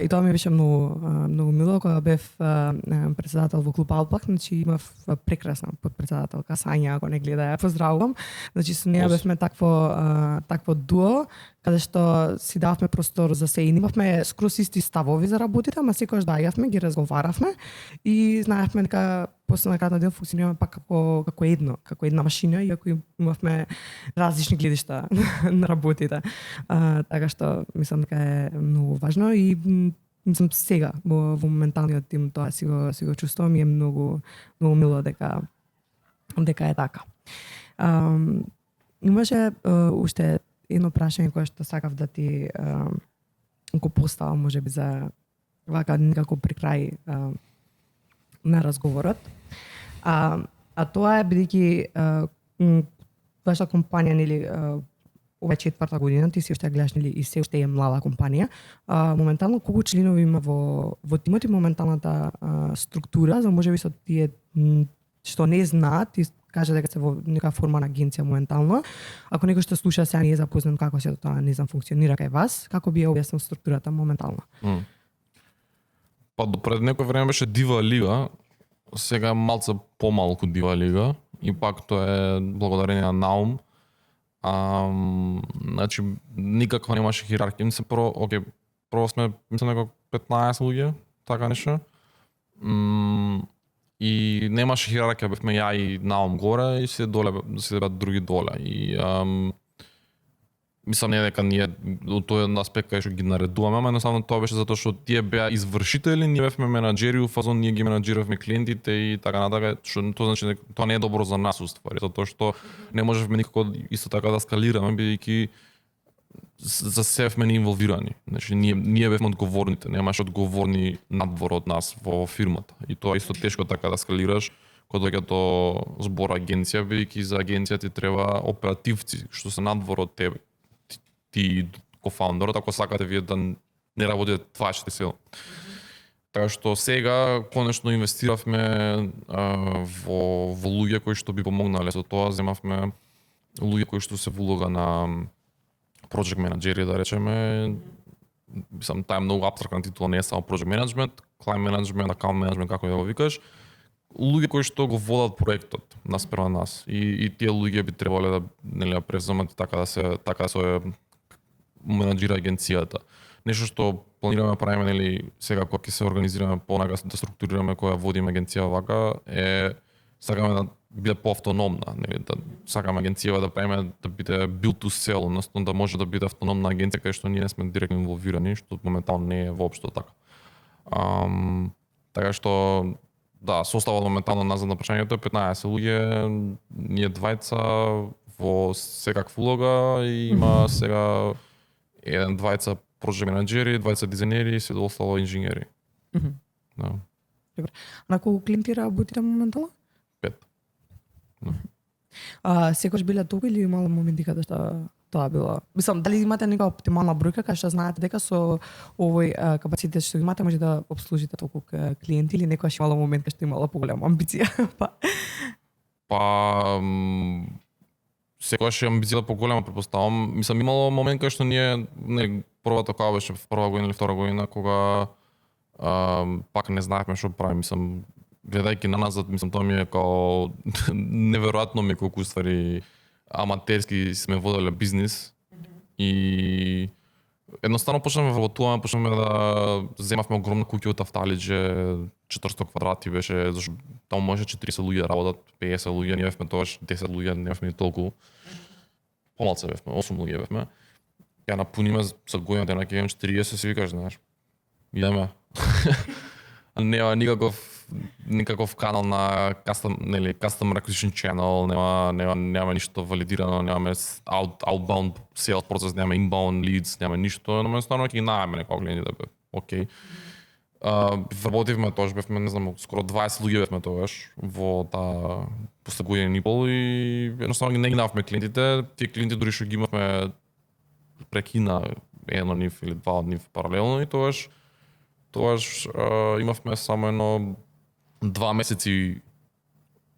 И тоа ми беше многу мило кога бев председател во клуб Алпак, значи имав прекрасна подпредседателка Сања, ако не гледа, ја поздравувам. Значи со неја бевме такво дуо каде што си дававме простор за се и имавме скрос исти ставови за работите, ама секогаш доаѓавме, ги разговаравме и знаевме дека после на крај на ден функционираме пак како една машина, иако имавме различни гледишта на работите. Така што мислам дека е многу важно и мислам сега во моменталниот тим тоа си го чувствувам и е многу мило дека е така. Имаше уште едно прашање кое што сакав да ти го поставам можеби за вака некако при крај на разговорот. Тоа е бидејќи ваша компанија нели ова е 4-та година, ти си уште гледаш нели и се уште е млада компанија. Моментално колку членови има во тимот и моменталната структура, за можеби со тие што не знаат и кажа дека се во нека форма на агенција моментално. Ако некој што слуша сега не е запознат како се тоа не знам функционира кај вас, како би ја објаснил структурата моментално? Па до пред некој време беше Дива лига, сега малце помалку Дива лига и пак тоа е благодарение на Наум. Значи никако немаше хиерархија. Мислам прво сме мислам дека 15 луѓе, така нешто. И немаше хиерархија, бевме ја и Наум горе и се беа други доле. И мислам не дека ние од тој аспект кај што ги наредуваме, ама едноставно тоа беше затоа што тие беа извршители, ние бевме менаџери, фазон ние ги менаџиравме клиентите и така натака, што тоа значи дека тоа не е добро за нас уствари, затоа што не можевме никако исто така да скалираме бидејќи за себе сме инволвирани. Значи ние бевме одговорните, немаше одговорни надвор од нас во фирмата. И тоа исто тешко така да скалираш кога доаѓа до збор агенција, бидејќи за агенција ти треба оперативци што се надвор од тебе. Ти кофаундерот, ако сакате вие да не работите твајшите сил. Така што сега конечно инвестиравме во луѓе кои што би помогнале со тоа, земавме луѓе кои што се во улога на project менаџери, да речеме. Мислам, таа е многу апстрактна титула, не е само project management, client management, account management, како и да го викаш. Луѓе кои што го водат проектот наспрема нас и тие луѓе би требале да нели превземат така да се менаџира агенцијата. Нешто што планираме да правиме нели сега кога ќе се организираме понака да структурираме која водиме агенција вака сакаме да биде поавтономна, нели да сакаме агенцијава да правиме да биде built to sell, односно да може да биде автономна агенција кај што ние не сме директно инволвирани, што моментално не е воопшто така. Така што да, составот моментално назад на прашањето е 15 луѓе, ние двајца во секаква улога и има сега двајца project менаџери, двајца дизајнери и се остало инженери. Да. Добре. На колку клиенти работите моментално? 5. Секогаш биле толку или имало моменти каде што тоа било? Мислам, дали имате нека оптимална бројка кај што знаете дека со овој капацитет што имате може да обслужите толку клиенти или некогаш имало момент кај што имало поголема амбиција? Секогаш е амбицијата поголема, претпоставам. Мислам, имало момент кај што ние првата кога беше прва година или втора година кога пак не знаевме што правиме, мислам, гледајќи на назад, мислам, тоа ми е као неверојатно ми колку ствари аматерски сме воделе бизнис и едноставно почнавме вработуваме, почнавме да земавме огромна куќа од Афталиџе, 400 квадрати беше, зашто таму може 40 луѓе работат, 50 луѓе, ние бевме тогаш 10 луѓе, не бевме ни толку. Помалце бевме, 8 луѓе бевме. Ја напуниме за година дена ќе имам 40, си викаш, знаеш. Идеме. Нема никаков канал на custom acquisition channel, нема ништо валидирано, немаме outbound sales процес, немаме inbound leads, нема ништо, но едноставно ќе ги најаме некој клиенти да бе. Океј. Вработивме тогаш, бевме, не знам, скоро 20 луѓе бевме тогаш во таа после година и пол и едноставно не ги најавме клиентите, тие клиенти дури што ги имавме прекина едно од нив или два од нив паралелно и тогаш имавме само едно 2 месеци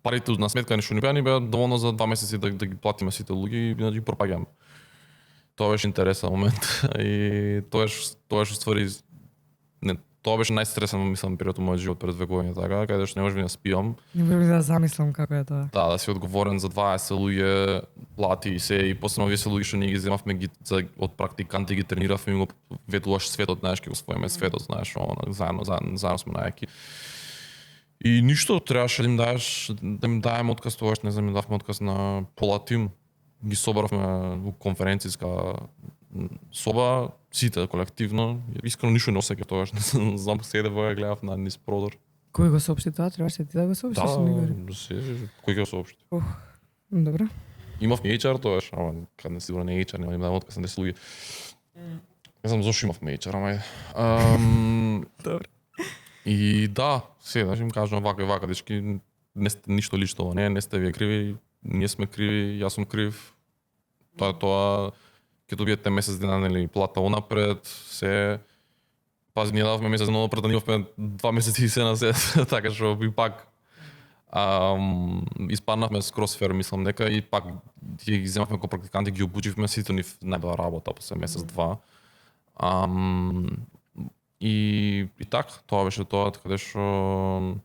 парите на сметка нешто ни беа доволно за 2 месеци да ги платиме сите луѓе и да ги пропаѓаме. Тоа беше интересен момент и тоа ствари тоа беше најстресен, мислам, период од мојот живот пред 2 години, така, каде што не можев да спиам. Не можев да замислам како е тоа. Да си одговорен за 20 луѓе, плати и се и после овие се луѓе што ние ги земавме ги од практиканти ги трениравме и го ветуваш светот, знаеш, ќе го своиме светот, знаеш, заедно сме најаки. И ништо требаше да им даем отказ, тогаш не знам, им давме отказ на пола тим. Ги собравме во конференцијска соба, сите колективно. Искрено ништо не осеќав тогаш, не знам, седев во гледав на низ продор. Кој го соопшти тоа? Требаше ти да го соопштиш? Кој го соопшти? Добро. Имавме HR тогаш, ама кад не сигурно не HR, нема им дадам отказ на 10 луѓе. Не знам зошто имавме HR, ама Добро. И да, сега им кажам вака, дечки, не сте ништо лично, не сте вие криви, ние сме криви, јас сум крив. Тоа ќе добиете месец дена нели плата онапред, се пази ние давме месец дена онапред, да имавме 2 месеци и се на се, така што би пак испаднавме скроз фер, мислам дека и пак ги земавме како практиканти, ги обучивме сите нив најдобра работа после месец-два. И така, тоа беше тоа, каде што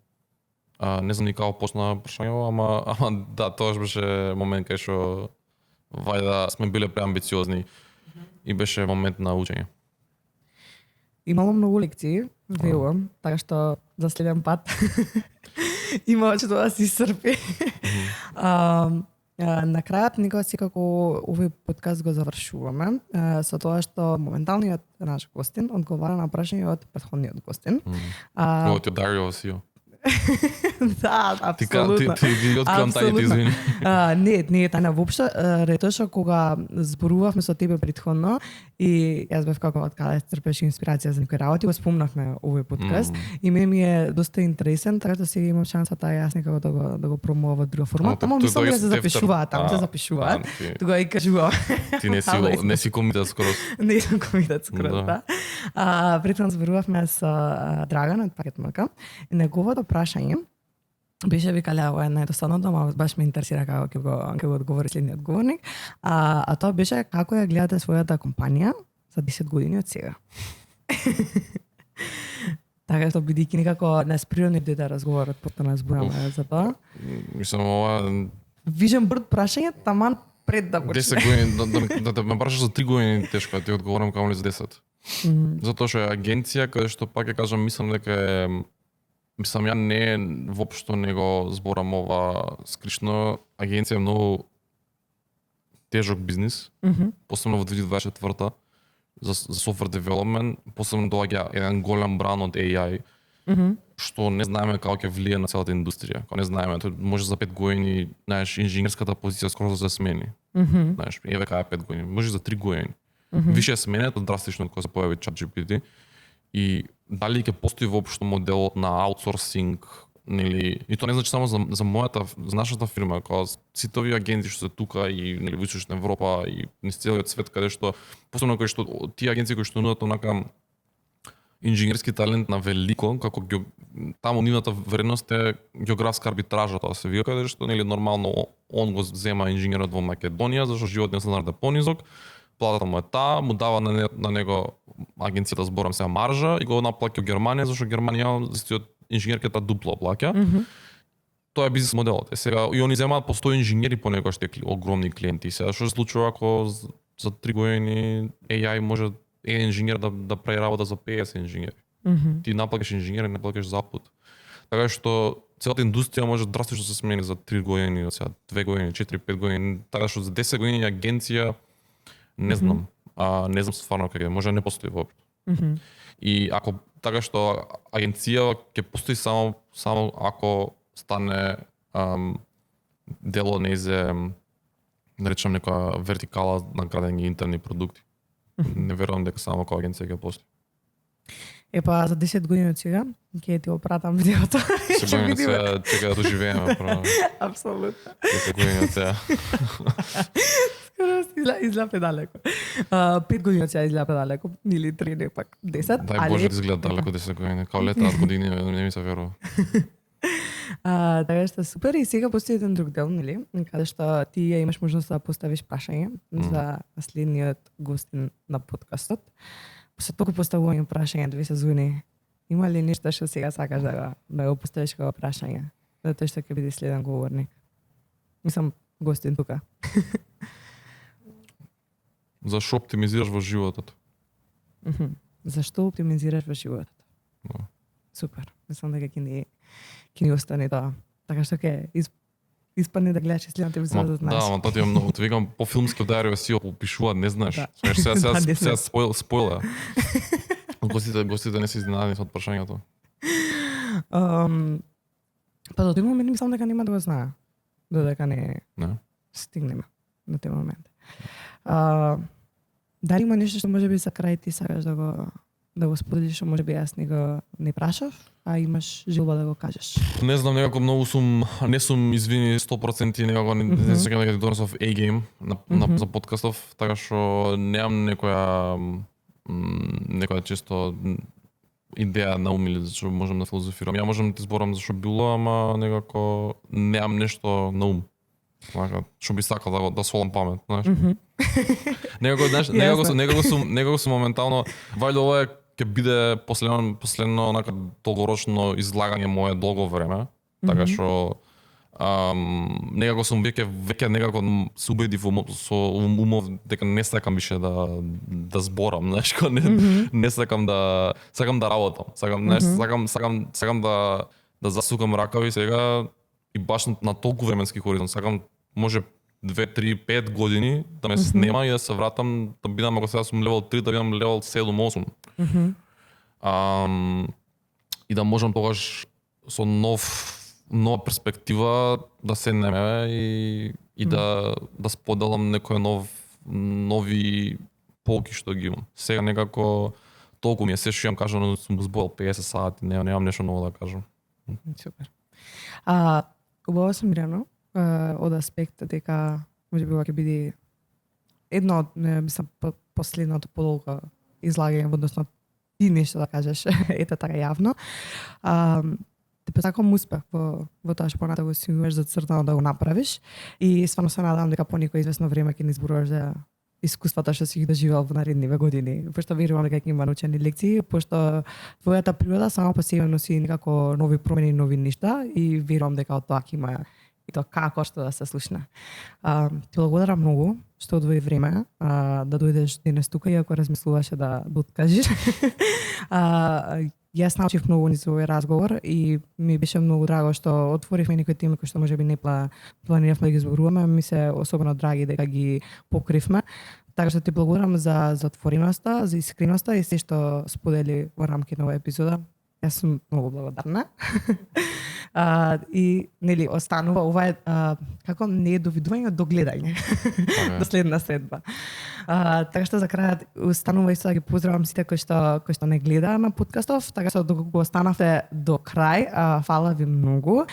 не знам ни како почна прашањето, ама да, тоа беше момент кај што вајда сме биле преамбициозни и беше момент на учење. Имало многу лекции, верувам, така што за следен пат има што да се исцрпи. На крајот никогаш секако овој подкаст го завршуваме со тоа што моменталниот наш гостин одговара на прашање од претходниот гостин. Ова ти Дарио Сио. Да, апсолутно. Ти откривам тајните, извини. Не е тајна воопшто. Рето што кога зборувавме со тебе претходно и јас бев како од каде црпеш инспирација за некои работи, го спомнавме овој подкаст и мене ми е доста интересен, така да сега имам шансата јас некако да го промовам во друга форма. Тамо мислам дека се запишуваат, таму се запишуваат. Тога и кажувам. Ти не си комитет скоро. Не сум комитет скоро, да. Претходно зборувавме со Драган од Пакет МК. Неговото прашање беше викале ова е најдостаното, ама баш ме интересира како ќе го одговори следниот говорник. А тоа беше како ја гледате својата компанија за 10 години од сега. Така што бидејќи некако несприродно да разговорот потоа збораме за тоа. Мислам ова Вижен брд прашање таман пред да почне. 10 години да ме прашаш за 3 години тешко, ти одговорам камо ли за 10. Затоа што е агенција каде што пак ја кажам, мислам дека е ја не воопшто не го зборам ова скришно. Агенција е многу тежок бизнис, посебно во 2024 за software development, посебно доаѓа еден голем бран од AI, што не знаеме како ќе влие на целата индустрија. Кога не знаеме, тоа може за 5 години, знаеш, инженерската позиција скоро да се смени. Знаеш, еве кај 5 години, може за 3 години. Више е сменето драстично кога се појави ChatGPT и дали ќе постои воопшто моделот на аутсорсинг, нели, и тоа не значи само за нашата фирма, кога сите овие агенции што се тука и нели во Исочна Европа и низ целиот свет, каде што посебно кај што тие агенции кои што нудат онака инженерски талент на велико, како таму нивната вредност е географска арбитража, тоа се вика, каде што нели нормално он го зема инженерот во Македонија, зашто животниот стандард е понизок, платата му е таа, му дава на него агенцијата, зборам сега, маржа и го наплаќа во Германија, зашто Германија истиот инженерката дупло плаќа. Тоа е бизнес моделот. Сега и они земаат по 100 инженери понекогаш тие огромни клиенти. Сега што се случува ако за 3 години AI може еден инженер да прави работа за 50 инженери. Ти наплакаш инженери, не плакаш запут. Така што целата индустрија може драстично се смени за 3 години, сега 2 години, 4-5 години, така што за 10 години агенција не знам. Не знам стварно како може не постои воопшто. И ако така што агенција ќе постои само ако стане дел од нејзе, да речем, некоја вертикала на градење интерни продукти. Не верувам дека само кога агенција ќе постои. Епа за 10 години од сега ќе ти опратам видеото. Се бојам се чека да доживееме, право. Апсолутно. 10 години од сега. Изгледа предалеко. 5 години од сега изгледа предалеко, или 3, не пак 10. Дај Боже да изгледа далеко 10 години. Као летаат години, не ми се верува. Така што супер, и сега постои еден друг дел, нели, каде што ти ја имаш можност да поставиш прашање за следниот гостин на подкастот. После толку поставување прашања 2 сезони, има ли нешто што сега сакаш да го поставиш како прашање? За тоа што ќе биде следен говорник. Мислам, гостин тука. Зашо оптимизираш во животот? Зашто оптимизираш во животот? Супер. Мислам дека ќе ни остане тоа. Така што ќе испадне да гледаш следната епизода од нас. Да, ама тоа ти е многу. Ти викам по филмски удари си опишуваат, не знаеш. Сега спойлер. Гостите не се изненадени од прашањето. Па до тој момент мислам дека нема да го знае. Додека не стигнеме на тој момент. Дали има нешто што можеби за крај ти сакаш да го споделиш, што можеби јас не прашав, а имаш желба да го кажеш? Не знам, некако многу не сум извини 100% некако не сакам дека ти донесов A-game за подкастов, така што немам некоја често идеја на ум или зашто можам да филозофирам. Ја можам да ти зборам зашто било, ама некако немам нешто на ум. Што би сакал да свалам памет, знаеш. Некако сум моментално, вајде ова ќе биде последно онака долгорочно излагање мое долго време, така што некако сум веќе некако се убедив со умов дека не сакам више да зборам, знаеш, не сакам да работам. Сакам да засукам ракави сега и баш на толку временски хоризонт. Сакам може 2, 3, 5 години да ме снема и да се вратам, да бидам, ако сега сум левел 3, да бидам левел 7-8. И да можам тогаш со нов нова перспектива да седнеме и да споделам некој нови полки што ги имам. Сега некако толку ми е се што имам кажам, но сум зборал 50 сати, немам нешто ново да кажам. Супер. Убаво сум Мирјано, од аспект дека можеби ова ќе биде едно од мислам последното подолго излагање, односно ти нешто да кажеш, ете така јавно. Те посакувам успех во тоа што понатаму си имаш зацртано да го направиш и стварно се надевам дека по некој известно време ќе ни зборуваш за искуствата што си ги доживел во наредниве години, пошто верувам дека ќе има научени лекции, пошто твојата природа само по себе носи некако нови промени, нови нешта и верувам дека од тоа ќе има и тоа како што да се слушне. Ти благодарам многу што одвои време да дојдеш денес тука, иако размислуваше да откажеш. Јас научив многу низ овој разговор и ми беше многу драго што отворивме некои теми кои што можеби не планиравме да ги зборуваме, ми се особено драги дека ги покривме. Така што ти благодарам за отвореноста, за искреноста и се што сподели во рамки на оваа епизода. Јас сум многу благодарна. И нели останува ова е како не е довидување, до гледање. До следна средба. Така што за крај останува исто да ги поздравам сите кои што не гледа на подкастов, така што доколку го останавте до крај, фала ви многу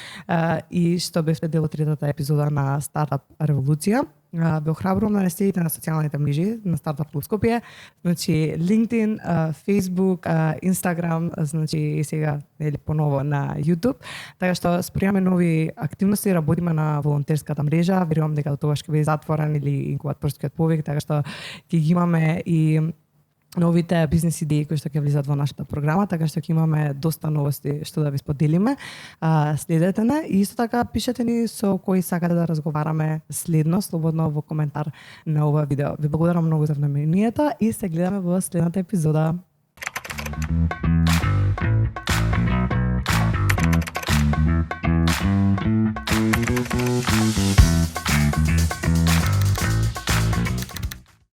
и што бевте дел од третата епизода на Стартап Револуција. Ве охрабрувам да не следите на социјалните мрежи на Стартап Клуб Скопје, значи LinkedIn, Facebook, Instagram, значи и сега нели поново на YouTube. Така што спремаме нови активности, работиме на волонтерската мрежа, верувам дека тоа ќе биде затворен или инкубаторскиот повик, така што ќе ги имаме и новите бизнес идеи кои што ќе влизат во нашата програма, така што ќе имаме доста новости што да ви споделиме. Следете не и исто така пишете ни со кои сакате да разговараме следно, слободно во коментар на ова видео. Ви благодарам многу за вниманието и се гледаме во следната епизода.